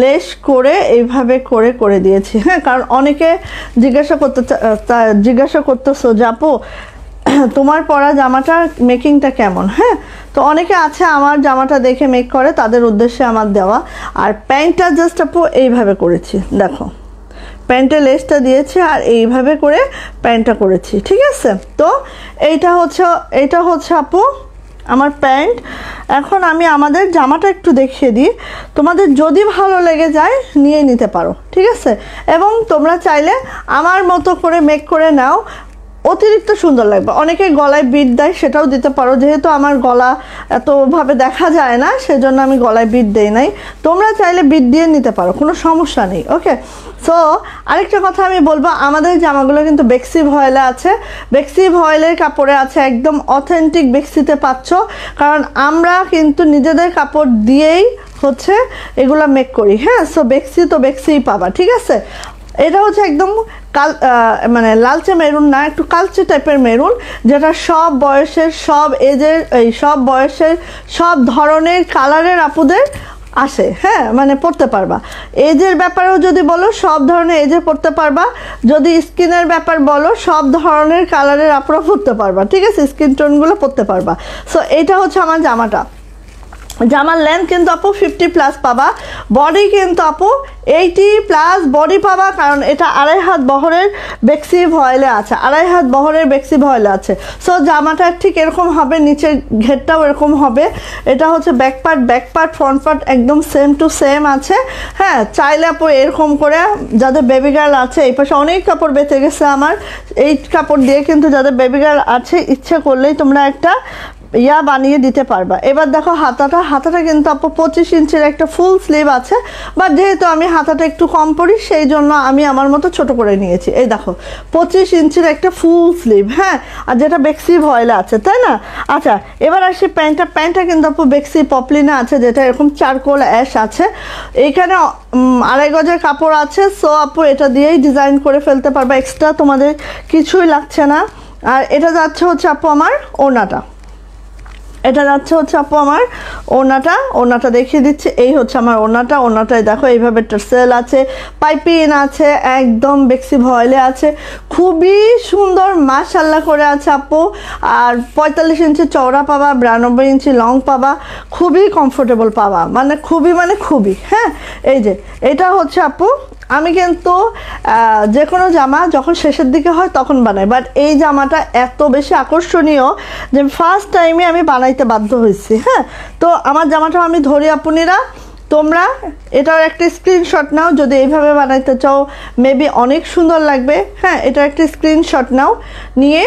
লেস করে এইভাবে করে দিয়েছি। হ্যাঁ, কারণ অনেকে জিজ্ঞাসা করতেছো যে আপু তোমার পরা জামাটার মেকিংটা কেমন। হ্যাঁ, তো অনেকে আছে আমার জামাটা দেখে মেক করে, তাদের উদ্দেশ্যে আমার দেওয়া। আর প্যান্টটা জাস্ট আপু এইভাবে করেছি, দেখো প্যান্টের লেসটা দিয়েছি আর এইভাবে করে প্যান্টটা করেছি, ঠিক আছে? তো এইটা হচ্ছে আপু আমার প্যান্ট। এখন আমি আমাদের জামাটা একটু দেখিয়ে দিই, তোমাদের যদি ভালো লেগে যায় নিয়ে নিতে পারো, ঠিক আছে? এবং তোমরা চাইলে আমার মতো করে মেক করে নাও, অতিরিক্ত সুন্দর লাগবে। অনেকে গলায় বিট দেয়, সেটাও দিতে পারো, যেহেতু আমার গলা এতভাবে দেখা যায় না সেজন্য আমি গলায় বিট দেই নাই। তোমরা চাইলে বিট দিয়ে নিতে পারো, কোনো সমস্যা নেই। ওকে, সো আরেকটা কথা আমি বলবো, আমাদের জামাগুলো কিন্তু বেক্সি ভয়েলে আছে, বেক্সি ভয়েলের কাপড়ে আছে, একদম অথেন্টিক বেক্সিতে পাচ্ছ, কারণ আমরা কিন্তু নিজেদের কাপড় দিয়েই হচ্ছে এগুলো মেক করি। হ্যাঁ, সো বেক্সিই পাবা, ঠিক আছে? এটা হচ্ছে একদম মানে লালচে মেরুন না, একটু কালচে টাইপের মেরুন, যেটা সব বয়সের, সব এজের, এই সব বয়সের, সব ধরনের কালারের আপুদের আসে, হ্যাঁ মানে পরতে পারবা। এজের ব্যাপারেও যদি বলো সব ধরনের এজে পরতে পারবা, যদি স্কিনের ব্যাপার বলো সব ধরনের কালারের আপুরা পরতে পারবা, ঠিক আছে, স্কিন টোনগুলো পরতে পারবা। সো এইটা হচ্ছে আমার জামাটা। জামার লেন্থ কিন্তু আপু 50+ পাবা, বডি কিন্তু আপু 80+ বডি পাবা, কারণ এটা 2.5 হাত বহরের বেক্সি ভয়েলে আছে, 2.5 হাত বহরের বেক্সি ভয়েলে আছে। সো জামাটা ঠিক এরকম হবে, নিচের ঘেরটাও এরকম হবে। এটা হচ্ছে ব্যাক পার্ট ফ্রন্ট পার্ট একদম সেম টু সেম আছে। হ্যাঁ, চাইলে আপু এরকম করে, যাদের বেবি গার্ল আছে, এই পাশে অনেক কাপড় বেঁচে গেছে আমার, এই কাপড় দিয়ে কিন্তু যাদের বেবি গার্ল আছে ইচ্ছে করলেই তোমরা একটা ইয়া বানিয়ে দিতে পারবা। এবার দেখো হাতাটা কিন্তু আপু 25 ইঞ্চির একটা ফুল স্লিভ আছে, বাট যেহেতু আমি হাতাটা একটু কম পরি সেই জন্য আমি আমার মতো ছোট করে নিয়েছি। এই দেখো 25 ইঞ্চির একটা ফুল স্লিভ, হ্যাঁ, আর যেটা বেক্সি ভয়েলে আছে, তাই না? আচ্ছা, এবার আসি প্যান্টটা কিন্তু আপু বেক্সি পপলিনে আছে, যেটা এরকম চারকোল অ্যাশ আছে। এইখানে 2.5 গজের কাপড় আছে। সো আপু এটা দিয়েই ডিজাইন করে ফেলতে পারবা, এক্সট্রা তোমাদের কিছুই লাগছে না। আর এটা যাচ্ছে হচ্ছে আপু আমার ওড়নাটা, এটা যাচ্ছে হচ্ছে আপু আমার ওড়নাটা দেখিয়ে দিচ্ছি। এই হচ্ছে আমার ওড়নাটায় দেখো এইভাবে টার্সেল আছে, পাইপিং আছে, একদম বেক্সি ভয়েলে আছে, খুবই সুন্দর মাশাআল্লাহ করে আছে আপু। আর 45 ইঞ্চি চওড়া পাবা, 92 ইঞ্চি লং পাবা, খুবই কমফোর্টেবল পাবা, মানে খুবই হ্যাঁ। এই যে এটা হচ্ছে আপু, আমি কিন্তু যে কোনো জামা যখন শেষের দিকে হয় তখন বানাই, বাট এই জামাটা এত বেশি আকর্ষণীয় যে ফার্স্ট টাইমে আমি বানাইতে বাধ্য হয়েছি। হ্যাঁ, তো আমার জামাটা আমি ধরি আপুনিরা, তোমরা এটার একটা স্ক্রিনশট নাও, যদি এইভাবে বানাইতে চাও মেবি অনেক সুন্দর লাগবে। হ্যাঁ, এটার একটা স্ক্রিনশট নাও, নিয়ে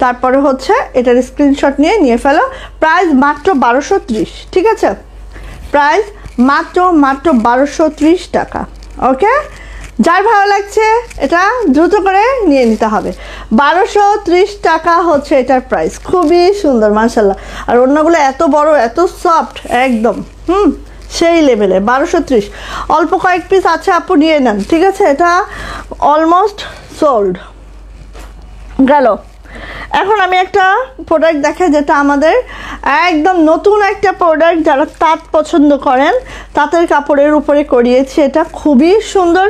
তারপরে হচ্ছে এটার স্ক্রিনশট নিয়ে ফেলো। প্রাইস মাত্র 1230, ঠিক আছে, প্রাইস মাত্র 1230 টাকা। ওকে, যার ভালো লাগছে এটা দ্রুত করে নিয়ে নিতে হবে। 1230 টাকা হচ্ছে এটার প্রাইস, খুবই সুন্দর মাশাআল্লাহ। আর ওড়নাগুলো এত বড়, এত সফট, একদম সেই লেভেলে। 1230, অল্প কয়েক পিস আছে আপু, নিয়ে নেন, ঠিক আছে। এটা অলমোস্ট সোল্ড গেল। এখন আমি একটা প্রোডাক্ট দেখাই, যেটা আমাদের একদম নতুন একটা প্রোডাক্ট, যারা তাঁত পছন্দ করেন তাঁতের কাপড়ের উপরে করিয়েছি। এটা খুবই সুন্দর,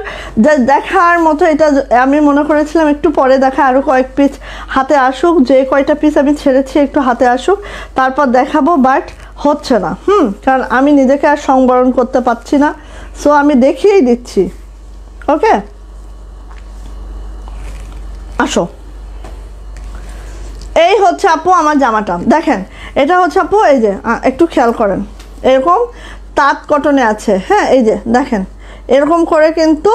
দেখার মতো। এটা আমি মনে করেছিলাম একটু পরে দেখা, আরও কয়েক পিস হাতে আসুক, যে কয়টা পিস আমি ছেড়েছি একটু হাতে আসুক, তারপর দেখাবো, বাট হচ্ছে না, কারণ আমি নিজেকে আর সংবরণ করতে পারছি না। সো আমি দেখিয়েই দিচ্ছি। ওকে, আসো। এই হচ্ছে আপু আমার জামাটা, দেখেন এটা হচ্ছে আপু, এই যে একটু খেয়াল করেন, এরকম তাঁত কটনে আছে। হ্যাঁ, এই যে দেখেন এরকম করে কিন্তু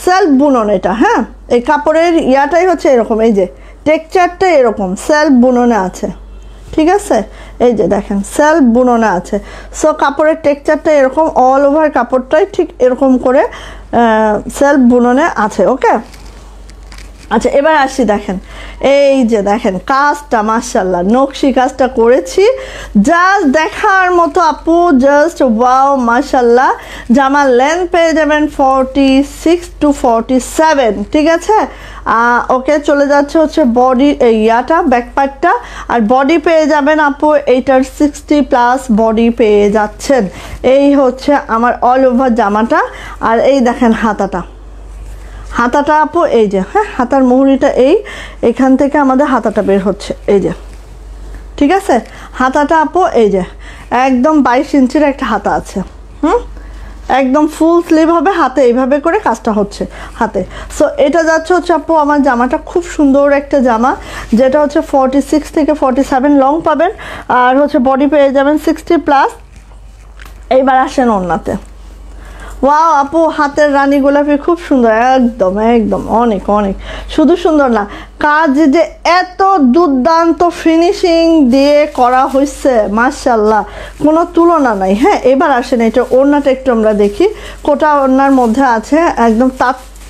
সেলফ বুনন এটা। হ্যাঁ, এই কাপড়ের ইয়াটাই হচ্ছে এরকম, এই যে টেক্সচারটা এরকম সেলফ বুননে আছে, ঠিক আছে। এই যে দেখেন সেলফ বুননে আছে। সো কাপড়ের টেক্সচারটা এরকম, অল ওভার কাপড়টাই ঠিক এরকম করে সেলফ বুননে আছে। ওকে, আচ্ছা এবার আসি, দেখেন এই যে দেখেন কাজটা মাশাআল্লাহ, নকশি কাজটা করেছি, জাস্ট দেখার মতো আপু, জাস্ট ওয়াও মাশাআল্লাহ। জামার লেন্থ পেয়ে যাবেন 46 to 47, ঠিক আছে। ওকে, চলে যাচ্ছে হচ্ছে বডি ইয়াটা, ব্যাক পার্টটা, আর বডি পেয়ে যাবেন আপু এইটার 60+ বডি পেয়ে যাচ্ছেন। এই হচ্ছে আমার অল ওভার জামাটা। আর এই দেখেন হাতাটা আপু, এই যে হ্যাঁ, হাতার মুহুরিটা এইখান থেকে আমাদের হাতাটা বের হচ্ছে, এই যে, ঠিক আছে। হাতাটা আপু এই যে একদম 22 ইঞ্চির একটা হাতা আছে, একদম ফুল স্লিভ হবে, হাতে এইভাবে করে কাজটা হচ্ছে হাতে। সো এটা যাচ্ছে হচ্ছে আপু আমার জামাটা, খুব সুন্দর একটা জামা, যেটা হচ্ছে 46 থেকে 47 লং পাবেন, আর হচ্ছে বডি পেয়ে যাবেন 60+। এইবার আসেন ওড়নাতে। ওয়াও আপু, হাতের রানী গোলাপি খুব সুন্দর, একদম অনেক শুধু সুন্দর না, কাজ যে এত দুর্দান্ত ফিনিশিং দিয়ে করা হয়েছে মাশাআল্লাহ, কোনো তুলনা নাই। হ্যাঁ, এবার আসেন এটা ওড়নাটা একটু আমরা দেখি। কোটা ওড়নার মধ্যে আছে, একদম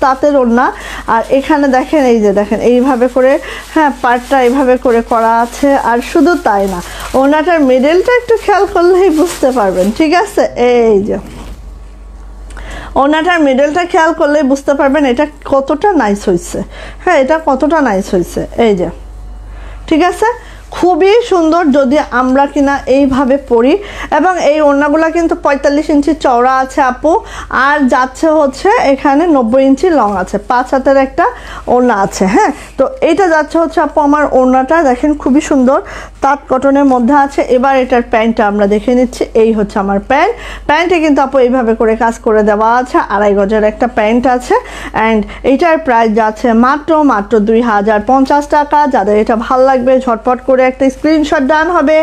তাঁতের ওড়না। আর এখানে দেখেন, এই যে দেখেন এইভাবে করে, হ্যাঁ পার্টটা এইভাবে করে করা আছে। আর শুধু তাই না, ওড়নাটার মিডলটা একটু খেয়াল করলেই বুঝতে পারবেন, ঠিক আছে। এই যে ওড়নাটার মিডলটা খেয়াল করলেই বুঝতে পারবেন এটা কতটা নাইস হয়েছে। হ্যাঁ, এটা কতটা নাইস হয়েছে, এই যে, ঠিক আছে। খুবই সুন্দর যদি আমরা কিনা এইভাবে পরি। এবং এই ওড়নাগুলো কিন্তু 45 ইঞ্চি চওড়া আছে আপু, আর যাচ্ছে হচ্ছে এখানে 90 ইঞ্চি লং আছে, 5 হাতের একটা ওড়না আছে। হ্যাঁ, তো এইটা যাচ্ছে হচ্ছে আপু আমার ওড়নাটা দেখেন খুবই সুন্দর তাঁত কটনের মধ্যে আছে। এবার এটার প্যান্টটা আমরা দেখে নিচ্ছি। এই হচ্ছে আমার প্যান্টে কিন্তু আপু এইভাবে করে কাজ করে দেওয়া আছে, 2.5 গজের একটা প্যান্ট আছে। অ্যান্ড এইটার প্রাইস যাচ্ছে মাত্র 2050 টাকা। যাদের এটা ভালো লাগবে ঝটপট করে একটা স্ক্রিনশট ডান হবে,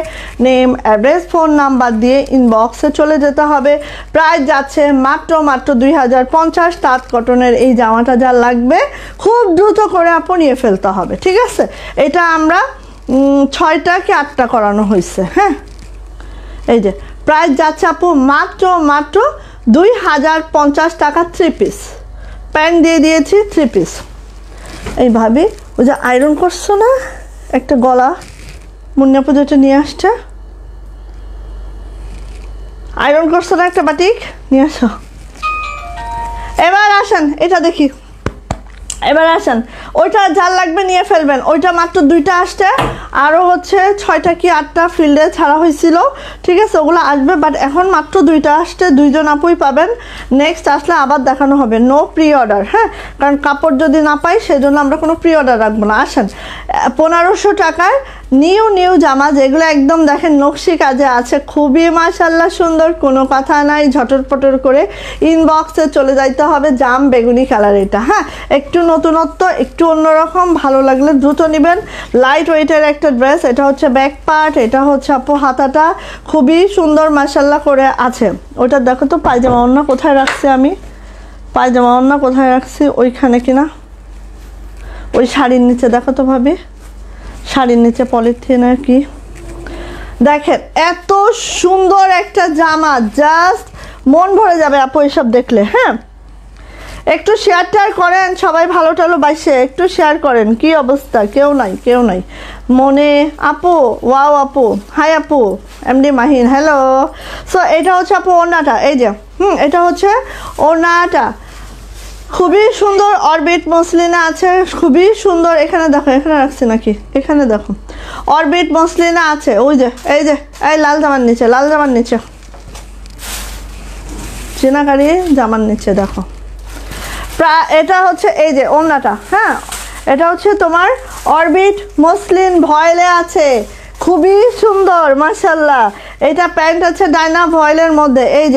নেম, অ্যাড্রেস, ফোন নাম্বার দিয়ে ইনবক্সে চলে যেতে হবে। প্রাইস যাচ্ছে মাত্র 2050। তাঁত কটনের এই জামাটা যা লাগবে খুব দ্রুত করে আপু নিয়ে ফেলতে হবে, ঠিক আছে? এটা আমরা 6টা কি 8টা করানো হয়েছে। হ্যাঁ, এই যে প্রাইস যাচ্ছে আপু মাত্র 2050 টাকা। 3 পিস প্যান্ট দিয়ে দিয়েছি, 3 পিস। এইভাবে ওই যে আয়রন করছো না একটা গলা, মুন্নাপু যেটা নিয়ে আসছে, আয়রন করছো না একটা বাটিক নিয়ে আসো। এবার আসেন এটা দেখি, এবার আসেন ওইটা যার লাগবে নিয়ে ফেলবেন। ওইটা মাত্র 2টা আসছে, আরও হচ্ছে 6টা কি 8টা ফিল্ডে ছাড়া হয়েছিল, ঠিক আছে? ওগুলো আসবে, বাট এখন মাত্র 2টা আসছে, 2জন আপুই পাবেন। নেক্সট আসলে আবার দেখানো হবে। নো প্রি অর্ডার, হ্যাঁ, কারণ কাপড় যদি না পাই সেজন্য আমরা কোনো প্রি অর্ডার রাখবো না। আসেন 1500 টাকার নিউ জামা, যেগুলো একদম দেখেন নকশি কাজে আছে, খুবই মাশাআল্লাহ সুন্দর, কোনো কথা নাই। ঝটরপটর করে ইনবক্সে চলে যাইতে হবে। জাম বেগুনি কালার এটা, হ্যাঁ, একটু নতুনত্ব, একটু অন্যরকম, ভালো লাগলে দ্রুত নেবেন। লাইট ওয়েটের একটা ড্রেস। এটা হচ্ছে ব্যাক পার্ট, এটা হচ্ছে আপু হাতাটা খুবই সুন্দর মাশাআল্লাহ করে আছে। ওটা দেখো তো পায়জামা ওড়না কোথায় রাখছি আমি, পায়জামা ওড়না কোথায় রাখছি, ওইখানে কিনা, ওই শাড়ির নিচে দেখো তো ভাবি, শাড়ির নিচে পলিথিন আর কি। দেখেন এত সুন্দর একটা জামা, জাস্ট মন ভরে যাবে আপু এসব দেখলে। হ্যাঁ, একটু শেয়ার টেয়ার করেন সবাই, ভালো টালো বাইসে একটু শেয়ার করেন। কি অবস্থা? কেউ নাই মনে। আপু ওয়াও, আপু হাই, আপু এমডি মাহিন হ্যালো। সো এটা হচ্ছে আপু ওড়নাটা, এই যে এটা হচ্ছে ওড়নাটা, খুবই সুন্দর অরবিট মসলিনা আছে, খুবই সুন্দর। এখানে দেখো, এখানে রাখছি নাকি, এখানে দেখো অরবিট মসলিনা আছে। ওই যে এই লাল জামার নিচে চিনাকারি জামার নিচে দেখো, এটা হচ্ছে এই যে ওড়নাটা। হ্যাঁ, এটা হচ্ছে তোমার অরবিট মসলিন ভয়েলে আছে, খুবই সুন্দর মাশাআল্লাহ। এটা প্যান্ট আছে ডাইনা ভয়েলের মধ্যে, এই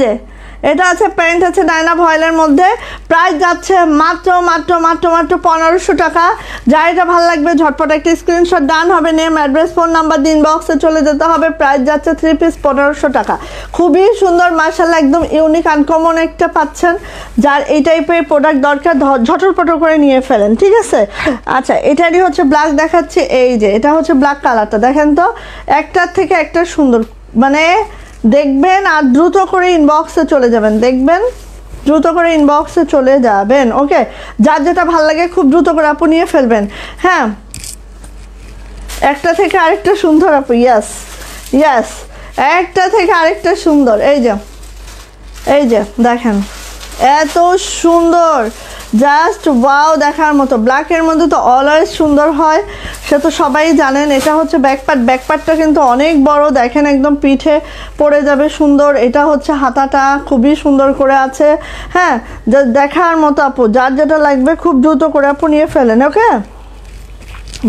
যে এটা আছে প্যান্ট আছে ডাইনা ভয়েলের মধ্যে। প্রাইস যাচ্ছে মাত্র 1500 টাকা। যার এটা ভালো লাগবে ঝটপট একটা স্ক্রিনশট ডান হবে, নেম, অ্যাড্রেস, ফোন নাম্বার দিন বক্সে চলে যেতে হবে। প্রাইস যাচ্ছে 3 পিস 1500 টাকা। খুবই সুন্দর মাশাআল্লাহ, একদম ইউনিক আনকমন একটা পাচ্ছেন। যার এই টাইপের প্রোডাক্ট দরকার ঝটপট করে নিয়ে ফেলেন, ঠিক আছে? আচ্ছা, এটারই হচ্ছে ব্ল্যাক দেখাচ্ছে। এই যে এটা হচ্ছে ব্ল্যাক কালারটা, দেখেন তো একটার থেকে একটা সুন্দর, মানে দেখবেন আর দ্রুত করে ইনবক্সে চলে যাবেন, দেখবেন দ্রুত করে ইনবক্সে চলে যাবেন। ওকে, যার যেটা ভালো লাগে খুব দ্রুত করে আপু নিয়ে ফেলবেন। হ্যাঁ, একটা থেকে আরেকটা সুন্দর আপু, ইয়াস একটা থেকে আরেকটা সুন্দর। এই যে দেখেন এত সুন্দর, জাস্ট ওয়াও দেখার মতো। ব্ল্যাকের মধ্যে তো অলওয়েজ সুন্দর হয়, সে তো সবাই জানেন। এটা হচ্ছে ব্যাকপার্টটা কিন্তু অনেক বড়, দেখেন একদম পিঠে পড়ে যাবে সুন্দর। এটা হচ্ছে হাতাটা খুবই সুন্দর করে আছে। হ্যাঁ, দেখার মতো আপু, যার যেটা লাগবে খুব দ্রুত করে আপু নিয়ে ফেলেন। ওকে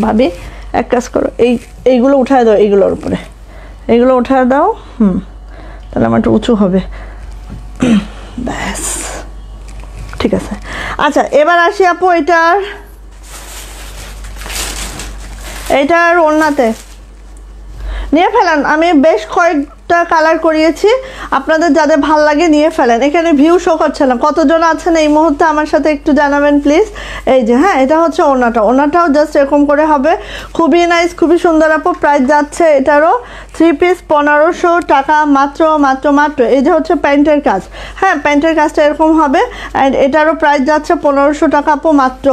ভাবি এক কাজ করো, এইগুলো উঠায় দাও, এইগুলো উঠায় দাও। তাহলে আমার একটু উঁচু হবে, ব্যাস ঠিক আছে। আচ্ছা, এবার আসি আপু এইটার ওড়নাতে নিয়ে ফেলেন। আমি বেশ কয়েকটা কালার করিয়েছি, আপনাদের যাদের ভাল লাগে নিয়ে ফেলেন। এখানে ভিউ শো করছে না, কতজন আছেন এই মুহূর্তে আমার সাথে একটু জানাবেন প্লিজ। এই যে হ্যাঁ, এটা হচ্ছে ওড়নাটাও জাস্ট এরকম করে হবে, খুবই নাইস, খুবই সুন্দর আপু। প্রাইস যাচ্ছে এটারও 3 পিস 1500 টাকা মাত্র। এই যে হচ্ছে প্যান্টের কাজ, হ্যাঁ প্যান্টের কাজটা এরকম হবে। অ্যান্ড এটারও প্রাইস যাচ্ছে 1500 টাকা আপু মাত্র।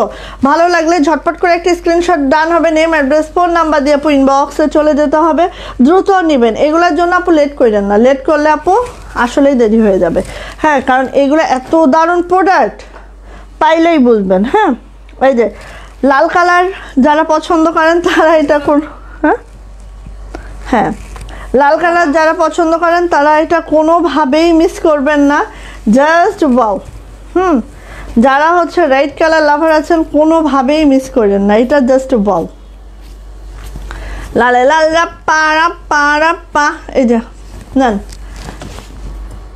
ভালো লাগলে ঝটপট করে একটা স্ক্রিনশট ডান হবে, নেম, অ্যাড্রেস, ফোন নাম্বার দিয়ে আপু ইনবক্সে চলে যেতে হবে, দ্রুত নেবেন। এগুলোর জন্য আপু লেট করেন না, লেট করলে আপু আসলেই দেরি হয়ে যাবে। হ্যাঁ, কারণ এগুলো এত দারুণ প্রোডাক্ট, পাইলেই বুঝবেন। হ্যাঁ, এই যে লাল কালার যারা পছন্দ করেন তারা এটা হ্যাঁ লাল কালার যারা পছন্দ করেন তারা এটা কোনোভাবেই মিস করবেন না, জাস্ট ওয়াও। যারা হচ্ছে রেড কালার লাভার আছেন কোনোভাবেই মিস করেন না, এটা জাস্ট ওয়াও। লালে লাল রাপ্পা রাপ্পা রাপ্পা। এই যে নেন,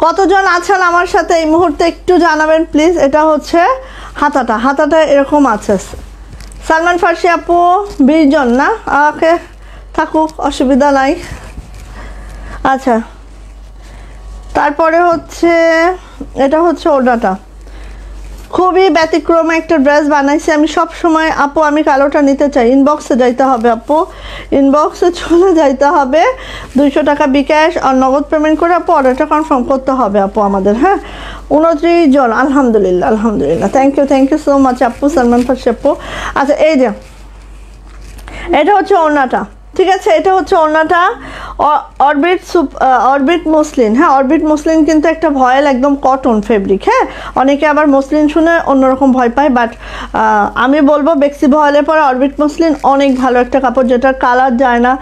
কতজন আছেন আমার সাথে এই মুহূর্তে একটু জানাবেন প্লিজ। এটা হচ্ছে হাতাটা এরকম আছে। সালমান ফার্সি আপু 20 জন না, ওকে থাকুক, অসুবিধা নাই। আচ্ছা, তারপরে হচ্ছে এটা হচ্ছে ওড়নাটা, খুবই ব্যতিক্রম একটা ড্রেস বানাইছি আমি। সব সময় আপু আমি কালোটা নিতে চাই, ইনবক্সে যাইতে হবে আপু, ইনবক্সে চলে যাইতে হবে, 200 টাকা বিকাশ আর নগদ পেমেন্ট করে আপু অর্ডারটা কনফার্ম করতে হবে আপু আমাদের। হ্যাঁ 29 জন, আলহামদুলিল্লাহ আলহামদুলিল্লাহ, থ্যাংক ইউ সো মাচ আপু, সালমান ফার্সি আপু। আচ্ছা এই যে এটা হচ্ছে ওড়নাটা, ঠিক আছে, এটা হচ্ছে ওড়নাটা অরবিট মসলিন। হ্যাঁ অরবিট মসলিন কিন্তু একটা ভয়েল একদম কটন ফেব্রিক। হ্যাঁ অনেকে আবার মসলিন শুনে অন্যরকম ভয় পায়, বাট আমি বলবো বেক্সি ভয়েলের পরে অরবিট মসলিন অনেক ভালো একটা কাপড়, যেটার কালার যায় না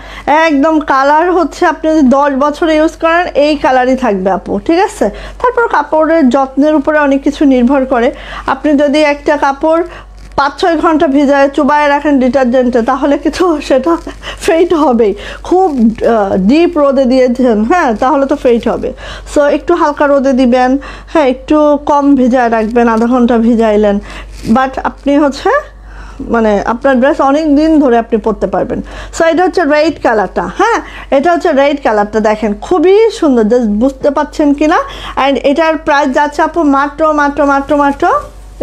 একদম। কালার হচ্ছে আপনি যদি 10 বছর ইউজ করেন এই কালারই থাকবে আপু, ঠিক আছে। তারপর কাপড়ের যত্নের উপরে অনেক কিছু নির্ভর করে। আপনি যদি একটা কাপড় 5-6 ঘন্টা ভিজায় চুবায় রাখেন ডিটারজেন্টে, তাহলে কিন্তু সেটা ফেড হবেই। খুব ডিপ রোদে দিয়েছেন, হ্যাঁ তাহলে তো ফেড হবে। সো একটু হালকা রোদে দিবেন, হ্যাঁ একটু কম ভিজায় রাখবেন, আধা ঘন্টা ভিজাইলেন, বাট আপনি হচ্ছে মানে আপনার ড্রেস অনেক দিন ধরে আপনি পরতে পারবেন। সো এটা হচ্ছে রেড কালারটা। হ্যাঁ এটা হচ্ছে রেড কালারটা, দেখেন খুবই সুন্দর, জাস্ট বুঝতে পারছেন কিনা। অ্যান্ড এটার প্রাইস যাচ্ছে আপু মাত্র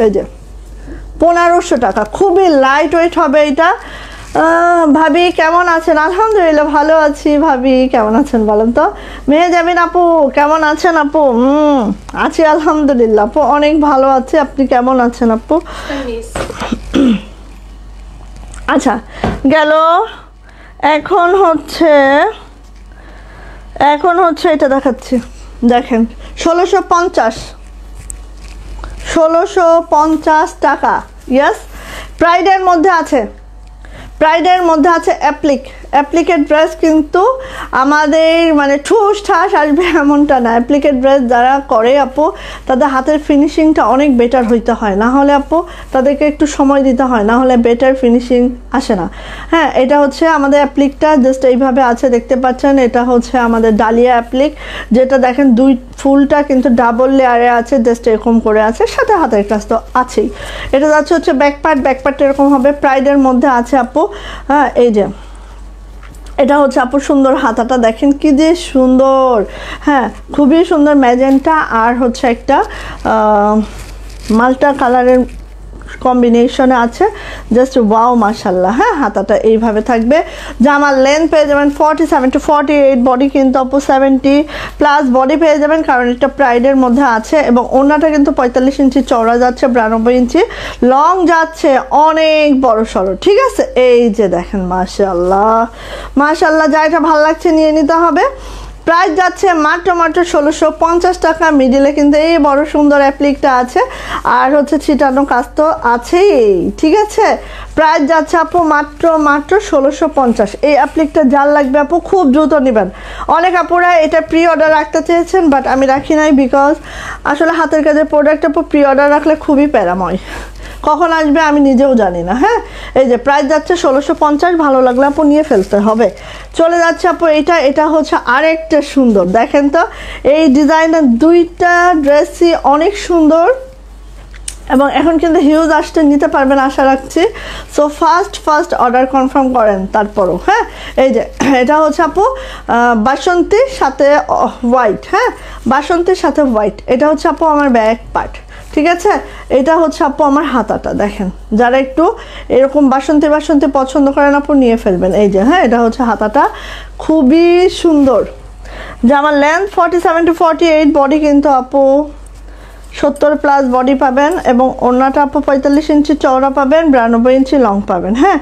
এই যে 1500 টাকা, খুবই লাইট ওয়েট হবে এটা। ভাবি কেমন আছেন? আলহামদুলিল্লাহ ভালো আছি। ভাবি কেমন আছেন বলেন তো? মেহেজাবিন আপু কেমন আছেন আপু? আছি আলহামদুলিল্লাহ আপু, অনেক ভালো আছে। আপনি কেমন আছেন আপু? আচ্ছা গেল, এখন হচ্ছে এটা দেখাচ্ছি, দেখেন 1650 টাকা। ইয়েস, প্রাইডের মধ্যে আছে, অ্যাপ্লিকেট ড্রেস কিন্তু আমাদের মানে ঠুস ঠাস আসবে এমনটা না। অ্যাপ্লিকেট ড্রেস যারা করে আপু তাদের হাতের ফিনিশিংটা অনেক বেটার হইতে হয়, না হলে আপু তাদেরকে একটু সময় দিতে হয়, না হলে বেটার ফিনিশিং আসে না। হ্যাঁ এটা হচ্ছে আমাদের অ্যাপ্লিকটা জাস্ট এইভাবে আছে, দেখতে পাচ্ছেন। এটা হচ্ছে আমাদের ডালিয়া অ্যাপ্লিক, যেটা দেখেন দুই ফুলটা কিন্তু ডাবল লেয়ারে আছে, জাস্ট এরকম করে আছে, সাথে হাতের কাজ তো আছেই। এটা যাচ্ছে হচ্ছে ব্যাকপার্ট এরকম হবে, প্রাইডের মধ্যে আছে আপু। হ্যাঁ এই যে এটা হচ্ছে আপু সুন্দর, হাতাটা দেখেন কি যে সুন্দর। হ্যাঁ খুবই সুন্দর, ম্যাজেন্টা আর হচ্ছে একটা মাল্টা কালারের কম্বিনেশনে আছে, জাস্ট ওয়াও মাশাল্লাহ। হ্যাঁ হাতাটা এইভাবে থাকবে। জামার লেন্থ পেয়ে যাবেন 47 to 48, বডি কিন্তু আপু 70+ বডি পেয়ে যাবেন, কারণ এটা প্রাইডের মধ্যে আছে। এবং ওড়নাটা কিন্তু 45 ইঞ্চি চওড়া যাচ্ছে, 92 ইঞ্চি লং যাচ্ছে, অনেক বড় সড়ো, ঠিক আছে। এই যে দেখেন মাশাল্লাহ, যা এটা ভালো লাগছে নিয়ে নিতে হবে। প্রাইস যাচ্ছে মাত্র 1650 টাকা। মিডিলে কিন্তু এই বড় সুন্দর অ্যাপ্লিকটা আছে, আর হচ্ছে ছিটানো কাজ তো আছেই, ঠিক আছে। প্রাইস যাচ্ছে আপু মাত্র 1650। এই অ্যাপ্লিকটা যার লাগবে আপু খুব দ্রুত নেবেন। অনেক আপুরা এটা প্রি অর্ডার রাখতে চেয়েছেন, বাট আমি রাখি নাই, বিকজ আসলে হাতের কাজের প্রোডাক্ট আপু প্রি অর্ডার রাখলে খুবই প্যারাময়, কখন আসবে আমি নিজেও জানি না। হ্যাঁ এই যে প্রাইস যাচ্ছে 1650, ভালো লাগলে আপু নিয়ে ফেলতে হবে। চলে যাচ্ছে আপু এটা হচ্ছে আরেকটা সুন্দর, দেখেন তো এই ডিজাইনের দুইটা ড্রেসই অনেক সুন্দর, এবং এখন কিন্তু হিউজ আসতে নিতে পারবেন আশা রাখছি। সো ফার্স্ট অর্ডার কনফার্ম করেন তারপরও। হ্যাঁ এই যে এটা হচ্ছে আপু বাসন্তীর সাথে হোয়াইট। হ্যাঁ বাসন্তীর সাথে হোয়াইট, এটা হচ্ছে আপু আমার ব্যাক পার্ট, ঠিক আছে। এটা হচ্ছে আপু আমার হাতাটা, দেখেন যারা একটু এরকম বাসন্তী পছন্দ করেন আপু নিয়ে ফেলবেন। এই যে হ্যাঁ এটা হচ্ছে হাতাটা, খুবই সুন্দর। জামার লেন্থ 47 to 48, বডি কিন্তু আপু 70+ বডি পাবেন, এবং ওড়নাটা আপু 45 ইঞ্চি চওড়া পাবেন, 92 ইঞ্চি লং পাবেন। হ্যাঁ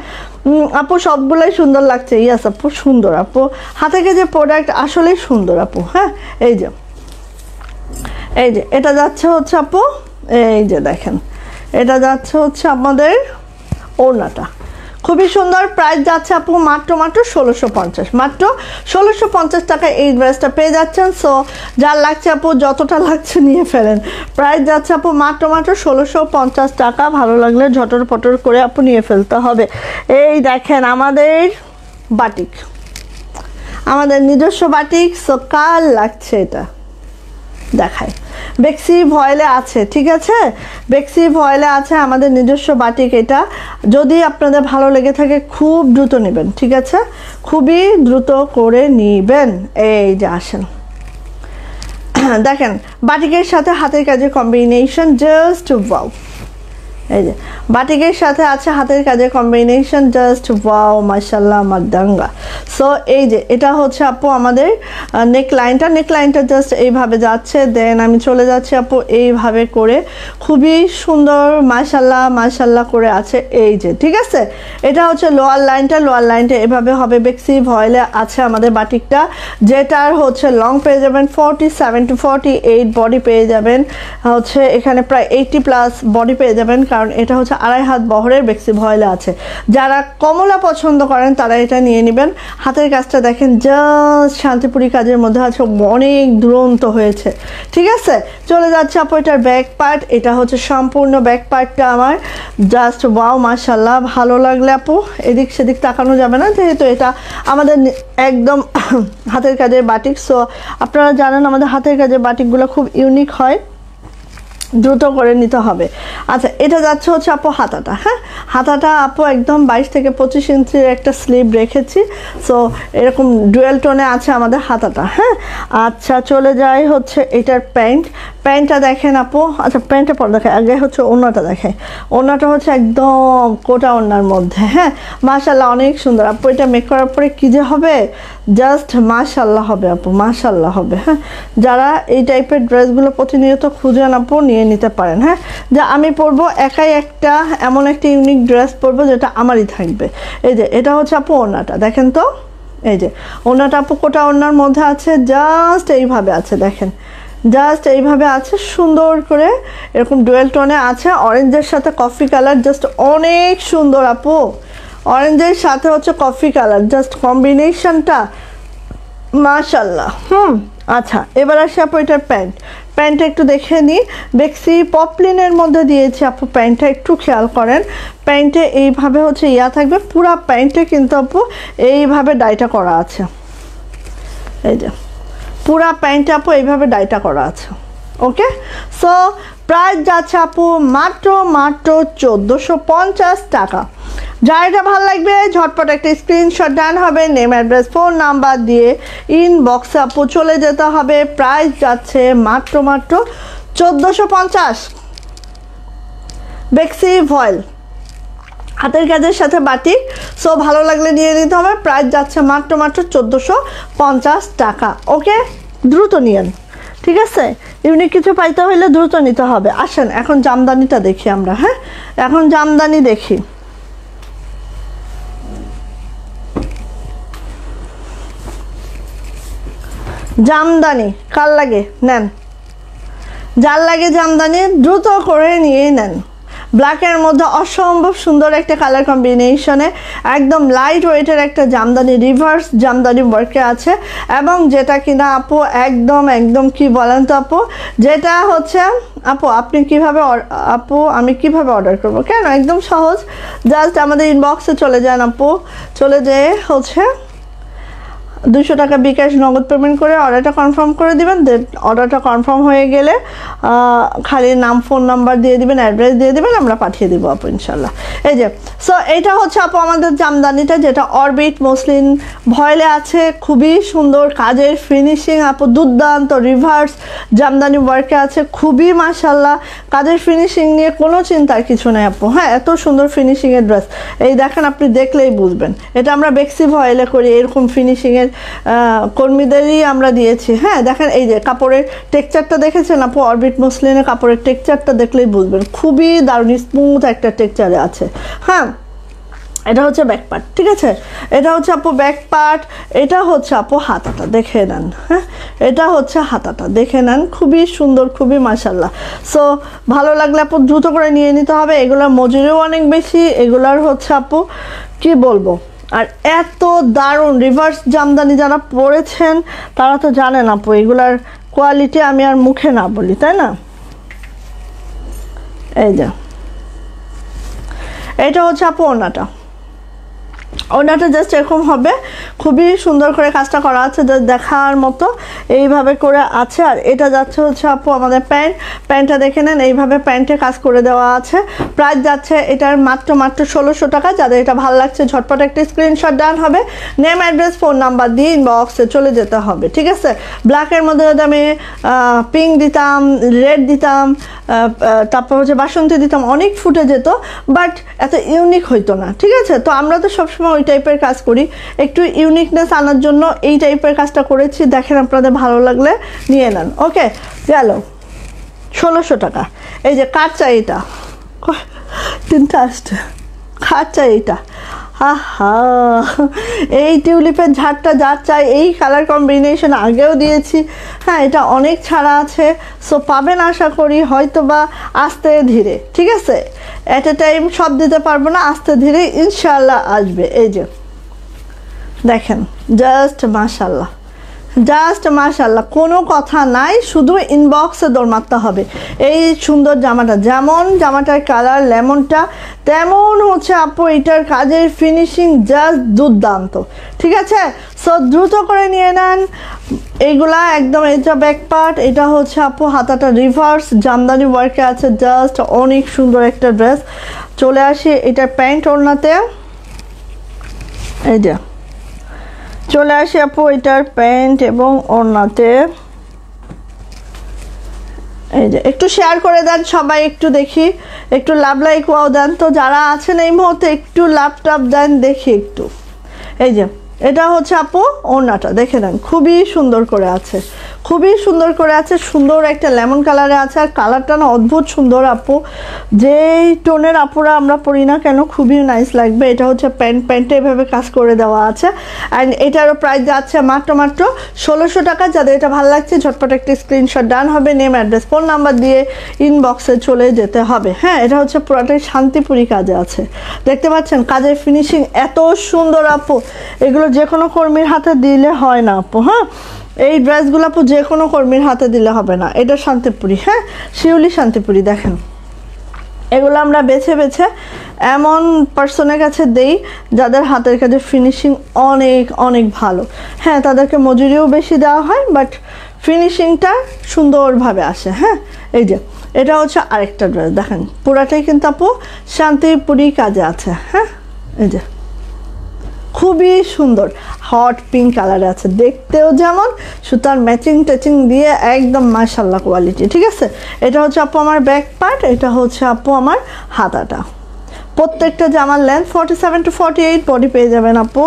আপু সবগুলোই সুন্দর লাগছে। ইয়াস আপু সুন্দর, আপু হাতে যে প্রোডাক্ট আসলেই সুন্দর আপু। হ্যাঁ এই যে এটা যাচ্ছে হচ্ছে আপু, এই যে দেখেন এটা যাচ্ছে হচ্ছে আমাদের ওড়নাটা খুবই সুন্দর। প্রাইস যাচ্ছে আপু মাত্র 1650, মাত্র 1650 টাকা এই ড্রেসটা পেয়ে যাচ্ছেন। সো যার লাগছে আপু যতটা লাগছে নিয়ে ফেলেন। প্রাইস যাচ্ছে আপু মাত্র 1650 টাকা। ভালো লাগলে ঝটর পটর করে আপু নিয়ে ফেলতে হবে। এই দেখেন আমাদের বাটিক, আমাদের নিজস্ব বাটিক। সো কার লাগছে এটা দেখায়, বেক্সি ভয়েলে আছে, ঠিক আছে, বেক্সি ভয়েলে আছে আমাদের নিজস্ব বাটিক। এটা যদি আপনাদের ভালো লেগে থাকে খুব দ্রুত নেবেন, ঠিক আছে, খুবই দ্রুত করে নেবেন। এই যে আসেন দেখেন বাটিকের সাথে হাতের কাজের কম্বিনেশন জাস্ট ওয়াও। এই যে বাটিকের সাথে আছে হাতের কাজের কম্বিনেশন জাস্ট ওয়াও মাশাআল্লাহ মাদাঙ্গা। সো এই যে এটা হচ্ছে আপু আমাদের নেকলাইনটা জাস্ট এইভাবে যাচ্ছে। দেন আমি চলে যাচ্ছি আপু এইভাবে করে, খুবই সুন্দর মাশাআল্লাহ করে আছে। এই যে ঠিক আছে, এটা হচ্ছে লোয়ার লাইনটা এভাবে হবে। বেক্সি ভয়েলে আছে আমাদের বাটিকটা, যেটার হচ্ছে লং পেয়ে যাবেন 47 to 48, বডি পেয়ে যাবেন হচ্ছে এখানে প্রায় 80+ বডি পেয়ে যাবেন, কারণ এটা হচ্ছে 2.5 হাত বহরের বেক্সি ভয়েলে আছে। যারা কমলা পছন্দ করেন তারা এটা নিয়ে নেবেন। হাতের কাজটা দেখেন জাস্ট শান্তিপুরি কাজের মধ্যে আছে, অনেক দুরন্ত হয়েছে, ঠিক আছে। চলে যাচ্ছে আপু এটার ব্যাক পার্ট, এটা হচ্ছে সম্পূর্ণ ব্যাক পার্টটা আমার জাস্ট ওয়াও মাশাআল্লাহ। ভালো লাগলে আপু এদিক সেদিক তাকানো যাবে না, যেহেতু এটা আমাদের একদম হাতের কাজের বাটিক। সো আপনারা জানেন আমাদের হাতের কাজের বাটিকগুলো খুব ইউনিক হয়, দ্রুত করে নিতে হবে। আচ্ছা এটা যাচ্ছে হচ্ছে আপু হাতাটা, হ্যাঁ হাতাটা আপু একদম 22 থেকে 25 ইঞ্চির একটা স্লিভ রেখেছি। সো এরকম ডুয়েল টোনে আছে আমাদের হাতাটা, হ্যাঁ। আচ্ছা চলে যাই হচ্ছে এটার প্যান্টটা দেখেন আপু। আচ্ছা প্যান্টটা পর দেখায়, আগে হচ্ছে ওড়নাটা দেখায়। ওড়নাটা হচ্ছে একদম কোটা ওড়নার মধ্যে, হ্যাঁ মাশাআল্লাহ অনেক সুন্দর আপু। এটা মেক করার পরে কী যে হবে, জাস্ট মাশাআল্লাহ হবে আপু, মাশাআল্লাহ হবে, হ্যাঁ। যারা এই টাইপের ড্রেসগুলো প্রতিনিয়ত খুঁজেন আপু নিয়ে নিতে পারেন, হ্যাঁ। যা আমি পরবো একাই একটা এমন একটা ইউনিক ড্রেস পরবো যেটা আমারই থাকবে। এই যে এটা হচ্ছে আপু ওড়নাটা দেখেন তো, এই যে ওড়নাটা আপু কোটা ওড়নার মধ্যে আছে, জাস্ট এইভাবে আছে দেখেন, জাস্ট এইভাবে আছে সুন্দর করে, এরকম ডুয়েল টোনে আছে, অরেঞ্জের সাথে কফি কালার, জাস্ট অনেক সুন্দর আপু। অরেঞ্জের সাথে হচ্ছে কফি কালার, জাস্ট কম্বিনেশনটা মাশাআল্লাহ। আচ্ছা এবার আসি আপু এটার প্যান্টটা একটু দেখে নিই। বেক্সি পপলিনের মধ্যে দিয়েছি আপু প্যান্টটা, একটু খেয়াল করেন। প্যান্টে এইভাবে হচ্ছে ইয়া থাকবে, পুরা প্যান্টে কিন্তু আপু এইভাবে ডাইটা করা আছে। এই যে পুরা প্যান্টে আপু এইভাবে ডাইটা করা আছে, ওকে। সো প্রাইস যাচ্ছে আপু মাত্র 1450 টাকা। যার এটা ভালো লাগবে ঝটপট একটা স্ক্রিনশট ডান হবে, নেম অ্যাড্রেস ফোন নাম্বার দিয়ে ইনবক্সে আপু চলে যেতে হবে। প্রাইস যাচ্ছে মাত্র 1450। বেক্সি ভয়েল হাতের কাজের সাথে বাটিক, সো ভালো লাগলে নিয়ে নিতে হবে। প্রাইস যাচ্ছে মাত্র 1450 টাকা, ওকে। দ্রুত নিয়েন, ঠিক আছে। ইউনিক কিছু পাইতে হলে দ্রুত নিতে হবে। আসেন এখন জামদানিটা দেখি আমরা, হ্যাঁ এখন জামদানি দেখি। জামদানি কার লাগে নেন, যার লাগে জামদানি দ্রুত করে নিয়ে নেন। ব্ল্যাকের মধ্যে অসম্ভব সুন্দর একটা কালার কম্বিনেশনে একদম লাইট ওয়েটের একটা জামদানি, রিভার্স জামদানি ওয়ার্কে আছে, এবং যেটা কিনা আপু একদম কি বলেন তো আপু, যেটা হচ্ছে আপু আপনি কিভাবে আপু আমি কিভাবে অর্ডার করব, কেন একদম সহজ। জাস্ট আমাদের ইনবক্সে চলে যান আপু, চলে যেয়ে হচ্ছে 200 টাকা বিকাশ নগদ পেমেন্ট করে অর্ডারটা কনফার্ম করে দিবেন। অর্ডারটা কনফার্ম হয়ে গেলে খালি নাম ফোন নাম্বার দিয়ে দিবেন, অ্যাড্রেস দিয়ে দিবেন, আমরা পাঠিয়ে দিব আপু ইনশাল্লাহ। এই যে সো এইটা হচ্ছে আপু আমাদের জামদানিটা, যেটা অরবিট মসলিন ভয়েলে আছে, খুবই সুন্দর কাজের ফিনিশিং আপু, দুর্দান্ত রিভার্স জামদানি ওয়ার্কে আছে, খুবই মাশাল্লাহ। কাজের ফিনিশিং নিয়ে কোনো চিন্তার কিছু নেই আপু, হ্যাঁ এত সুন্দর ফিনিশিংয়ের ড্রেস। এই দেখেন আপনি দেখলেই বুঝবেন, এটা আমরা বেক্সি ভয়েলে করি, এরকম ফিনিশিংয়ের কর্মীদেরই আমরা দিয়েছি, হ্যাঁ দেখেন এই যে কাপড়ের টেক্সচারটা দেখেছেন আপু, অরবিট মসলিনের কাপড়ের টেক্সচারটা দেখলেই বুঝবেন, খুবই দারুণ স্মুথ একটা টেক্সচারে আছে, হ্যাঁ। এটা হচ্ছে ব্যাক পার্ট, ঠিক আছে, এটা হচ্ছে আপু ব্যাক পার্ট, এটা হচ্ছে আপু হাতাটা দেখে নেন, হ্যাঁ এটা হচ্ছে হাতাটা, দেখে নেন খুবই সুন্দর, খুবই মাশাআল্লাহ। সো ভালো লাগলে আপু দ্রুত করে নিয়ে নিতে হবে। এগুলোর মজুরিও অনেক বেশি, এগুলার হচ্ছে আপু কি বলবো, আর এত দারুণ রিভার্স জামদানি যারা পরেছেন তারা তো জানেন আপু এগুলার কোয়ালিটি আমি আর মুখে না বলি, তাই না? এই যে এটা হচ্ছে আপু ওড়নাটা, ওড়নাটা জাস্ট এরকম হবে, খুবই সুন্দর করে কাজটা করা আছে, জাস্ট দেখার মতো এইভাবে করে আছে। আর এটা যাচ্ছে হচ্ছে আপু আমাদের প্যান্টটা দেখে নেন, এইভাবে প্যান্টে কাজ করে দেওয়া আছে। প্রাইস যাচ্ছে এটার মাত্র 1600 টাকা। যাদের এটা ভালো লাগছে ঝটপট একটা স্ক্রিনশট ডান হবে, নেম অ্যাড্রেস ফোন নাম্বার দিয়ে ইনবক্সে চলে যেতে হবে, ঠিক আছে? ব্ল্যাকের মধ্যে যদি আমি পিঙ্ক দিতাম, রেড দিতাম, তারপর হচ্ছে বাসন্তী দিতাম, অনেক ফুটে যেত, বাট এত ইউনিক হইতো না, ঠিক আছে? তো আমরা তো সবসময় ওই টাইপের কাজ করি, একটু ইউনিকনেস আনার জন্য এই টাইপের কাজটা করেছি। দেখেন আপনাদের ভালো লাগলে নিয়ে নেন। ওকে, গেল 1600 টাকা। এই যে কার চাই এটা, তিনটা আসছে, কার চাই এটা, আহা এই টিউলিপের ঝাড়টা যার চাই, এই কালার কম্বিনেশন আগেও দিয়েছি, হ্যাঁ এটা অনেক ছাড়া আছে। সো পাবেন আশা করি, হয়তো বা আস্তে ধীরে, ঠিক আছে? অ্যাট এ টাইম সব দিতে পারবো না, আস্তে ধীরে ইনশাল্লাহ আসবে। এই যে দেখেন জাস্ট মাশাল্লাহ, জাস্ট মাশাল্লাহ, কোনো কথা নাই, শুধু ইনবক্সে দৌড় মারতে হবে। এই সুন্দর জামাটা, যেমন জামাটার কালার লেমনটা, তেমন হচ্ছে আপু এটার কাজের ফিনিশিং জাস্ট দুর্দান্ত, ঠিক আছে? সো দ্রুত করে নিয়ে নেন এইগুলা একদম। এটা ব্যাক পার্ট, এটা হচ্ছে আপু হাতাটা রিভার্স জামদানি ওয়ার্কে আছে, জাস্ট অনেক সুন্দর একটা ড্রেস। চলে আসি এটার প্যান্ট ওড়নাতে, এই যে চলে আসি আপু এটার প্যান্ট এবং ওড়নাতে। এই যে একটু শেয়ার করে দেন সবাই, একটু দেখি, একটু লাভ লাইক ওয়াও দেন তো যারা আছেন এই মুহূর্তে, একটু লাভ টাপ দেন দেখি একটু। এই যে এটা হচ্ছে আপু ওড়নাটা, দেখে নেন খুবই সুন্দর করে আছে, খুবই সুন্দর করে আছে, সুন্দর একটা লেমন কালারে আছে। আর কালারটা না অদ্ভুত সুন্দর আপু, যেই টোনের আপুরা আমরা পরি না কেন খুবই নাইস লাগবে। এটা হচ্ছে প্যান্টে এভাবে কাজ করে দেওয়া আছে। অ্যান্ড এটারও প্রাইস যাচ্ছে মাত্র 1600 টাকা। যাদের এটা ভালো লাগছে ঝটপট একটা স্ক্রিনশট ডান হবে, নেম অ্যাড্রেস ফোন নাম্বার দিয়ে ইনবক্সে চলে যেতে হবে। হ্যাঁ এটা হচ্ছে পুরোটাই শান্তিপুরি কাজে আছে, দেখতে পাচ্ছেন কাজের ফিনিশিং এত সুন্দর আপু, এগুলো যে কোনো কর্মীর হাতে দিলে হয় না আপু। হ্যাঁ এই ড্রেসগুলো আপু যে কোনো কর্মীর হাতে দিলে হবে না, এটা শান্তিপুরি, হ্যাঁ শিউলি শান্তিপুরি। দেখেন এগুলো আমরা বেছে বেছে এমন পার্সনের কাছে দেই যাদের হাতের কাজের ফিনিশিং অনেক অনেক ভালো, হ্যাঁ তাদেরকে মজুরিও বেশি দেওয়া হয়, বাট ফিনিশিংটা সুন্দরভাবে আসে। হ্যাঁ এই যে এটা হচ্ছে আরেকটা ড্রেস, দেখেন পুরাটাই কিন্তু আপু শান্তিপুরি কাজে আছে। হ্যাঁ এই যে খুবই সুন্দর হট পিঙ্ক কালারে আছে, দেখতেও যেমন, সুতার ম্যাচিং দিয়ে একদম মাশাআল্লাহ কোয়ালিটি, ঠিক আছে? এটা হচ্ছে আপু আমার ব্যাক পার্ট, এটা হচ্ছে আপু আমার হাতাটা। প্রত্যেকটা জামার লেন্থ 47 to 48, বডি পেয়ে যাবেন আপু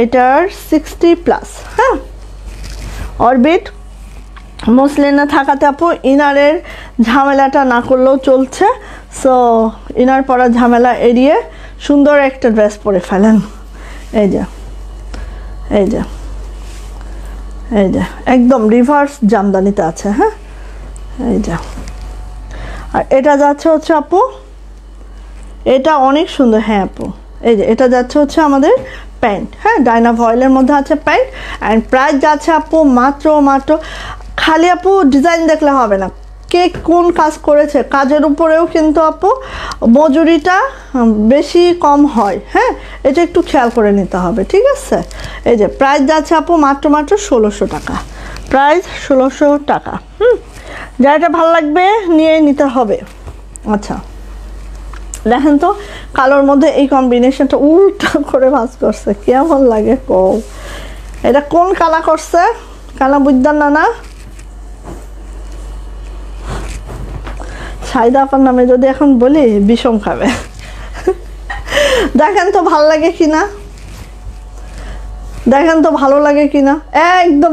এটার 60+। হ্যাঁ অরবিট মসলিনে থাকাতে আপু ইনারের ঝামেলাটা না করলেও চলছে। সো ইনার পরা ঝামেলা এড়িয়ে সুন্দর একটা ড্রেস পরে ফেলেন। এই যে এই যে এই যে একদম রিভার্স জামদানিতে আছে। হ্যাঁ এই যে আর এটা যাচ্ছে হচ্ছে আপু, এটা অনেক সুন্দর। হ্যাঁ আপু এই যে এটা যাচ্ছে হচ্ছে আমাদের প্যান্ট, হ্যাঁ ডাইনা ভয়েলের মধ্যে আছে প্যান্ট। অ্যান্ড প্রাইস যাচ্ছে আপু মাত্র খালি আপু ডিজাইন দেখলে হবে না, কে কোন কাজ করেছে কাজের উপরেও কিন্তু আপু মজুরিটা বেশি কম হয়। হ্যাঁ এটা একটু খেয়াল করে নিতে হবে, ঠিক আছে? এই যে প্রাইস যাচ্ছে আপু মাত্র 1600 টাকা, প্রাইস 1600 টাকা। যা এটা ভালো লাগবে নিয়ে নিতে হবে। আচ্ছা দেখেন তো কালোর মধ্যে এই কম্বিনেশনটা উল্টা করে ভাঁজ করছে, কেমন লাগে কও? এটা কোন কালা করছে? কালা বুঝদার না সাইদা আপার নামে যদি এখন বলি বিষম খাবে। দেখেন তো ভালো লাগে কিনা, দেখেন তো ভালো লাগে কিনা, একদম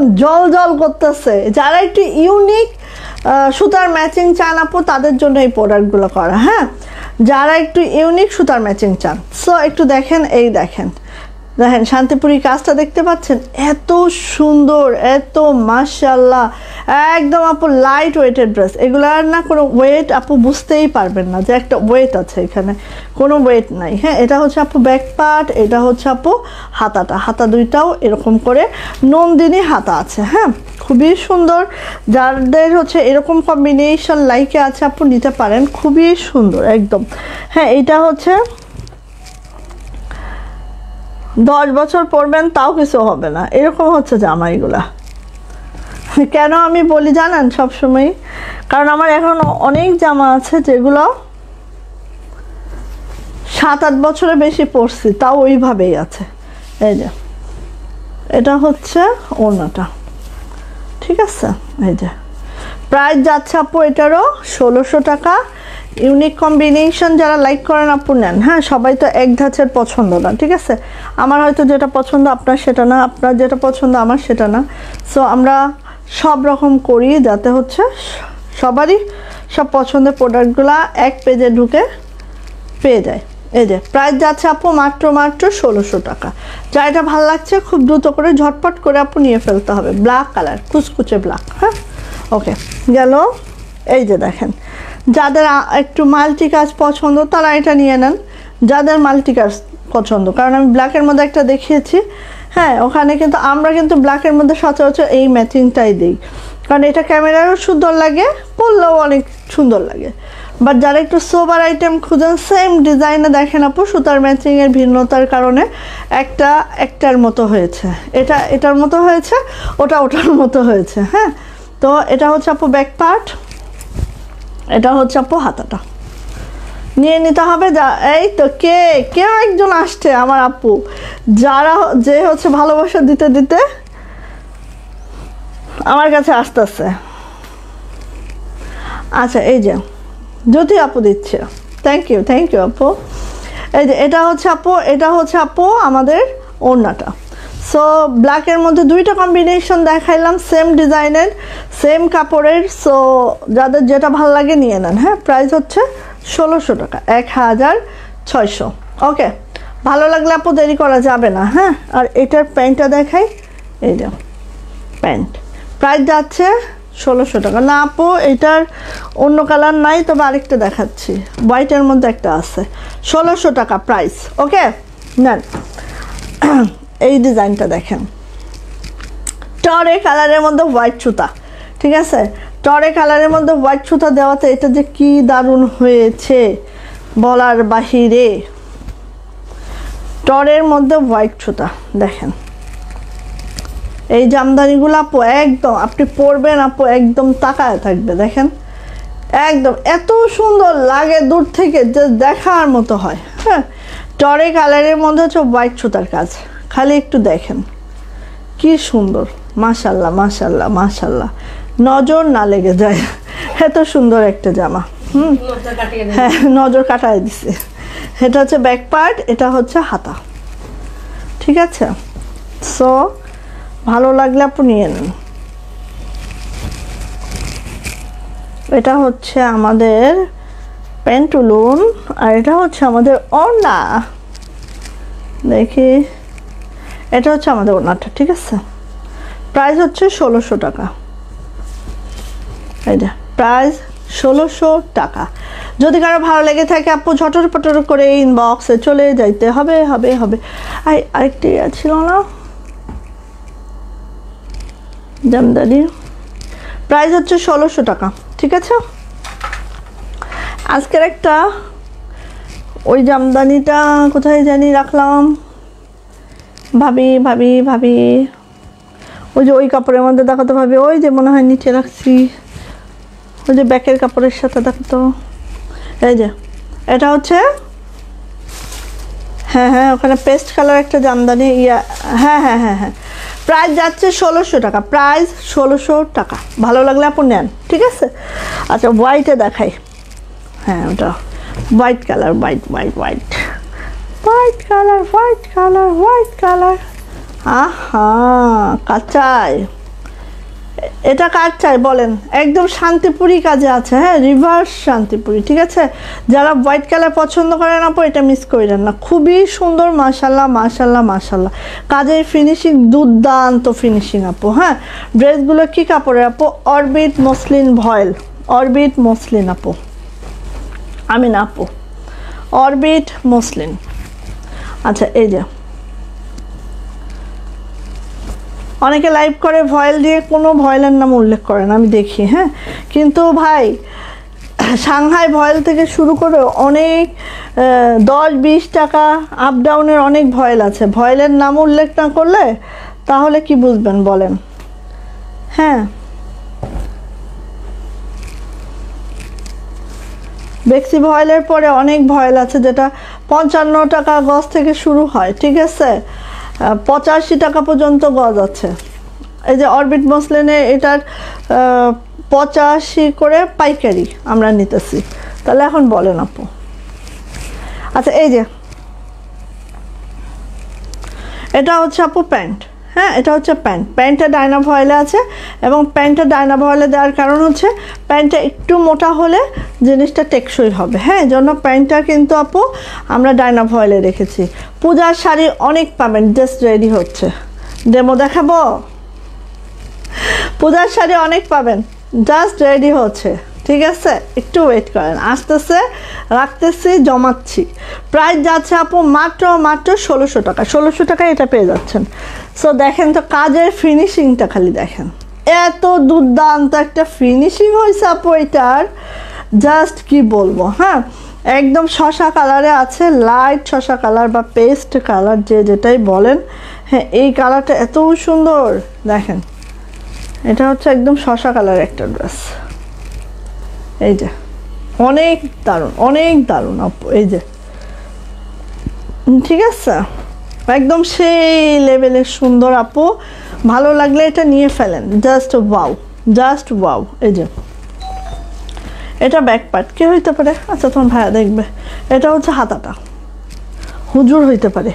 জল করতেছে। যারা একটু ইউনিক সুতার ম্যাচিং চান আপু তাদের জন্য এই প্রোডাক্টগুলো করা। হ্যাঁ যারা একটু ইউনিক সুতার ম্যাচিং চান, সো একটু দেখেন, এই দেখেন দেখেন শান্তিপুরি কাজটা দেখতে পাচ্ছেন, এত সুন্দর, এত মাশাআল্লাহ, একদম আপু লাইট ওয়েটের ড্রেস। এগুলার না কোনো ওয়েট আপু বুঝতেই পারবেন না যে একটা ওয়েট আছে, এখানে কোনো ওয়েট নাই। হ্যাঁ, এটা হচ্ছে আপু ব্যাক পার্ট, এটা হচ্ছে আপু হাতাটা, হাতা দুইটাও এরকম করে নন্দিনী হাতা আছে। হ্যাঁ, খুবই সুন্দর, যাদের হচ্ছে এরকম কম্বিনেশন লাইকে আছে আপু নিতে পারেন, খুবই সুন্দর একদম। হ্যাঁ, এটা হচ্ছে 10 বছর পরবেন তাও কিছু হবে না, এরকম হচ্ছে জামা এগুলা। কেন আমি বলি জানেন সবসময়, কারণ আমার এখন অনেক জামা আছে যেগুলো 7-8 বছরে বেশি পরছি, তাও ওইভাবেই আছে। এই যে এটা হচ্ছে ওড়নাটা, ঠিক আছে। এই যে প্রাইস যাচ্ছে আপু এটারও 1600 টাকা। ইউনিক কম্বিনেশন যারা লাইক করেন আপু নেন। হ্যাঁ, সবাই তো এক ধাঁচের পছন্দ না, ঠিক আছে। আমার হয়তো যেটা পছন্দ আপনার সেটা না, আপনার যেটা পছন্দ আমার সেটা না। সো আমরা সব রকম করি যাতে হচ্ছে সবারই সব পছন্দের প্রোডাক্টগুলো এক পেজে ঢুকে পেয়ে যায়। এই যে প্রাইস যাচ্ছে আপু মাত্র 1600 টাকা। যা এটা ভালো লাগছে খুব দ্রুত করে ঝটপট করে আপু নিয়ে ফেলতে হবে। ব্ল্যাক কালার, কুচকুচে ব্ল্যাক। হ্যাঁ, ওকে গেল। এই যে দেখেন, যাদের একটু মাল্টি কাজ পছন্দ তারা এটা নিয়ে নেন, যাদের মাল্টি কাজ পছন্দ। কারণ আমি ব্ল্যাকের মধ্যে একটা দেখিয়েছি। হ্যাঁ, ওখানে কিন্তু আমরা কিন্তু ব্ল্যাকের মধ্যে সচরাচর এই ম্যাচিংটাই দিই, কারণ এটা ক্যামেরারও সুন্দর লাগে, পরলেও অনেক সুন্দর লাগে। বাট যারা একটু সোবার আইটেম খুঁজেন, সেম ডিজাইনে দেখেন আপু সুতার ম্যাচিংয়ের ভিন্নতার কারণে একটার মতো হয়েছে, এটা এটার মতো হয়েছে, ওটা ওটার মতো হয়েছে। হ্যাঁ, তো এটা হচ্ছে আপু ব্যাক পার্ট, এটা হচ্ছে আপু হাতাটা নিয়ে নিতে হবে। যা এই তো কেউ একজন আসছে আমার আপু, যারা যে হচ্ছে ভালোবাসা দিতে দিতে আমার কাছে আসতেছে। আচ্ছা, এই যে জ্যোতি আপু দিচ্ছে, থ্যাংক ইউ আপু। এই যে এটা হচ্ছে আপু আমাদের ওড়নাটা। সো ব্ল্যাকের মধ্যে দুইটা কম্বিনেশন দেখাইলাম, সেম ডিজাইনের, সেম কাপড়ের। সো যাদের যেটা ভালো লাগে নিয়ে নেন। হ্যাঁ, প্রাইস হচ্ছে 1600 টাকা, 1600। ওকে, ভালো লাগলে আপু দেরি করা যাবে না। হ্যাঁ, আর এটার প্যান্টটা দেখাই। এই যে প্যান্ট, প্রাইস যাচ্ছে 1600 টাকা। না আপু এটার অন্য কালার নাই, তবে আরেকটা দেখাচ্ছি, হোয়াইটের মধ্যে একটা আছে, 1600 টাকা প্রাইস। ওকে নেন। এই ডিজাইনটা দেখেন, টরে কালারের মধ্যে হোয়াইট সুতা, ঠিক আছে। টরে কালারের মধ্যে হোয়াইট সুতা দেওয়াতে এটা যে কি দারুণ হয়েছে বলার বাহিরে। টরের মধ্যে হোয়াইট সুতা দেখেন, এই জামদানিগুলো আপু একদম আপনি পরবেন আপু, একদম তাকায় থাকবে। দেখেন একদম এত সুন্দর লাগে দূর থেকে, যে দেখার মতো হয়। হ্যাঁ, টরে কালারের মধ্যে হচ্ছে হোয়াইট সুতার কাজ, খালি একটু দেখেন কি সুন্দর, মাশাল্লাহ মাশাল্লাহ মাশাল্লাহ, নজর না লেগে যায়, এত সুন্দর একটা জামা। হ্যাঁ, নজর কাটায় দিছে। এটা হচ্ছে ব্যাক পার্ট, এটা হচ্ছে হাতা, ঠিক আছে। সো ভালো লাগলে আপু নিয়ে নেন। এটা হচ্ছে আমাদের প্যান্টুলুন, আর এটা হচ্ছে আমাদের ওড়না। দেখি, এটা হচ্ছে আমাদের ওড়নাটা, ঠিক আছে। প্রাইস হচ্ছে 1600 টাকা। এই যে প্রাইস 1600 টাকা। যদি কারো ভালো লেগে থাকে আপু ঝটর পটর করে ইনবক্সে চলে যাইতে হবে। আরেকটি ছিল না জামদানি, প্রাইস হচ্ছে 1600 টাকা, ঠিক আছে। আজকের একটা ওই জামদানিটা কোথায় জানি রাখলাম, ভাবি ওই যে ওই কাপড়ের মধ্যে দেখাতো ভাবি, ওই যে মনে হয় নিচে রাখছি, ওই যে ব্যাকের কাপড়ের সাথে দেখাতো। এই যে এটা হচ্ছে, হ্যাঁ ওখানে পেস্ট কালার একটা জামদানি, হ্যাঁ প্রাইস যাচ্ছে 1600 টাকা, প্রাইস 1600 টাকা। ভালো লাগলে আপনি নেন, ঠিক আছে। আচ্ছা, হোয়াইটে দেখাই। হ্যাঁ, ওটা হোয়াইট কালার, হোয়াইট কালার। আহা, কাঁচায় এটা কার চাই বলেন? একদম শান্তিপুরি কাজে আছে, হ্যাঁ, রিভার্স শান্তিপুরি, ঠিক আছে। যারা হোয়াইট কালার পছন্দ করেন আপু এটা মিস করেন না, খুবই সুন্দর, মাশাল্লাহ মাশাল্লাহ মাশাল্লাহ, কাজের ফিনিশিং দুর্দান্ত ফিনিশিং আপু। হ্যাঁ, ড্রেসগুলো কি কাপড়ের আপু? অরবিট মসলিন ভয়েল, অরবিট মসলিন আপু, আমি না আপু, অরবিট মসলিন। আচ্ছা, এই যে অনেকে লাইভ করে ভয়েল দিয়ে, কোনো ভয়েলের নাম উল্লেখ করেন আমি দেখি, হ্যাঁ, কিন্তু ভাই সাংহাই ভয়েল থেকে শুরু করে অনেক 10-20 টাকা আপ ডাউনের অনেক ভয়েল আছে, ভয়েলের নাম উল্লেখ না করলে তাহলে কি বুঝবেন বলেন? হ্যাঁ, বেক্সি ভয়েলের পরে অনেক ভয়েল আছে যেটা 55 টাকা গজ থেকে শুরু হয়, ঠিক আছে, 85 টাকা পর্যন্ত গজ আছে। এই যে অরবিট মসলিনে এটার 85 করে পাইকারি আমরা নিতেছি। তাহলে এখন বলেন আপু। আচ্ছা, এই যে এটা হচ্ছে আপু প্যান্ট, হ্যাঁ, এটা হচ্ছে প্যান্ট, প্যান্টটা ডায়না ভয়েলে আছে এবং প্যান্টটা ডায়না ভয়েলে দেওয়ার কারণ হচ্ছে প্যান্টটা একটু মোটা হলে জিনিসটা টেকসই হবে, হ্যাঁ, জন্য প্যান্টটা কিন্তু আপু আমরা ডায়না ভয়েলে রেখেছি। পূজার শাড়ি অনেক পাবেন, জাস্ট রেডি হচ্ছে, ডেমো দেখাবো। পূজার শাড়ি অনেক পাবেন, জাস্ট রেডি হচ্ছে, ঠিক আছে, একটু ওয়েট করেন, আসতেছে, রাখতেছি, জমাচ্ছি। প্রাইস যাচ্ছে আপু মাত্র 1600 টাকা, 1600 টাকায় এটা পেয়ে যাচ্ছেন। সো দেখেন তো কাজের ফিনিশিংটা, খালি দেখেন, এত দুর্দান্ত একটা ফিনিশিং হয়েছে আপু এটার, জাস্ট কি বলবো। হ্যাঁ, একদম শসা কালারে আছে, লাইট শসা কালার বা পেস্ট কালার, যে যেটাই বলেন, হ্যাঁ, এই কালারটা এত সুন্দর, দেখেন এটা হচ্ছে একদম শসা কালার একটা ড্রেস, এই যে অনেক দারুণ, অনেক দারুণ আপু, এই যে, ঠিক আছে, একদম সেই লেভেলের সুন্দর আপু, ভালো লাগলে এটা নিয়ে ফেলেন, জাস্ট ওয়াও, জাস্ট ওয়াও। এই যে এটা ব্যাক পার্ট, কে হইতে পারে? আচ্ছা, তোমার ভাইয়া দেখবে। এটা হচ্ছে হাতাটা, হুজুর হইতে পারে,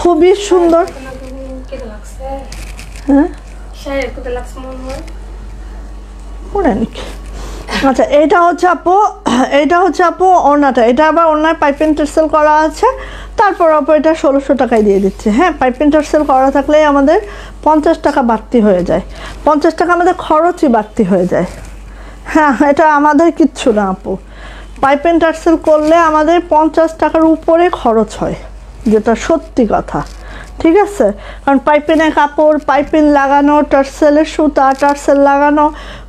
খুবই সুন্দর। হ্যাঁ, আচ্ছা, এটা হচ্ছে আপু, এটা হচ্ছে আপু ওড়নাটা, এটা আবার ওড়নায় পাইপিং টার্সেল করা আছে, তারপর আপু এটা 1600 টাকায় দিয়ে দিচ্ছে। হ্যাঁ, পাইপিং টার্সেল করা থাকলেই আমাদের 50 টাকা বাড়তি হয়ে যায়, 50 টাকা আমাদের খরচই বাড়তি হয়ে যায়। হ্যাঁ, এটা আমাদের কিচ্ছু না আপু, পাইপিং টার্সেল করলে আমাদের 50 টাকার উপরে খরচ হয়, যেটা সত্যি কথা, ঠিক আছে, কারণ পাইপিংয়ে কাপড়, পাইপিং লাগানো, টার্সেলের সুতা, টার্সেল লাগানো,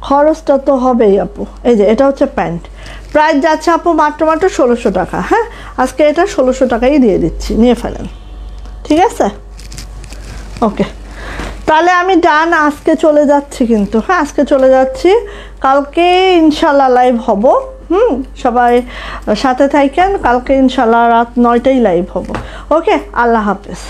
খরচটা তো হবেই আপু। এই যে এটা হচ্ছে প্যান্ট, প্রাইস যাচ্ছে আপু মাত্র 1600 টাকা। হ্যাঁ, আজকে এটা 1600 টাকাই দিয়ে দিচ্ছি, নিয়ে ফেলেন, ঠিক আছে, ওকে। তাহলে আমি ডান, আজকে চলে যাচ্ছি কিন্তু, হ্যাঁ, আজকে চলে যাচ্ছি, কালকে ইনশাল্লাহ লাইভ হব। সবাই সাথে থাকেন, কালকে ইনশাল্লাহ রাত 9টায় লাইভ হব। ওকে, আল্লাহ হাফেজ।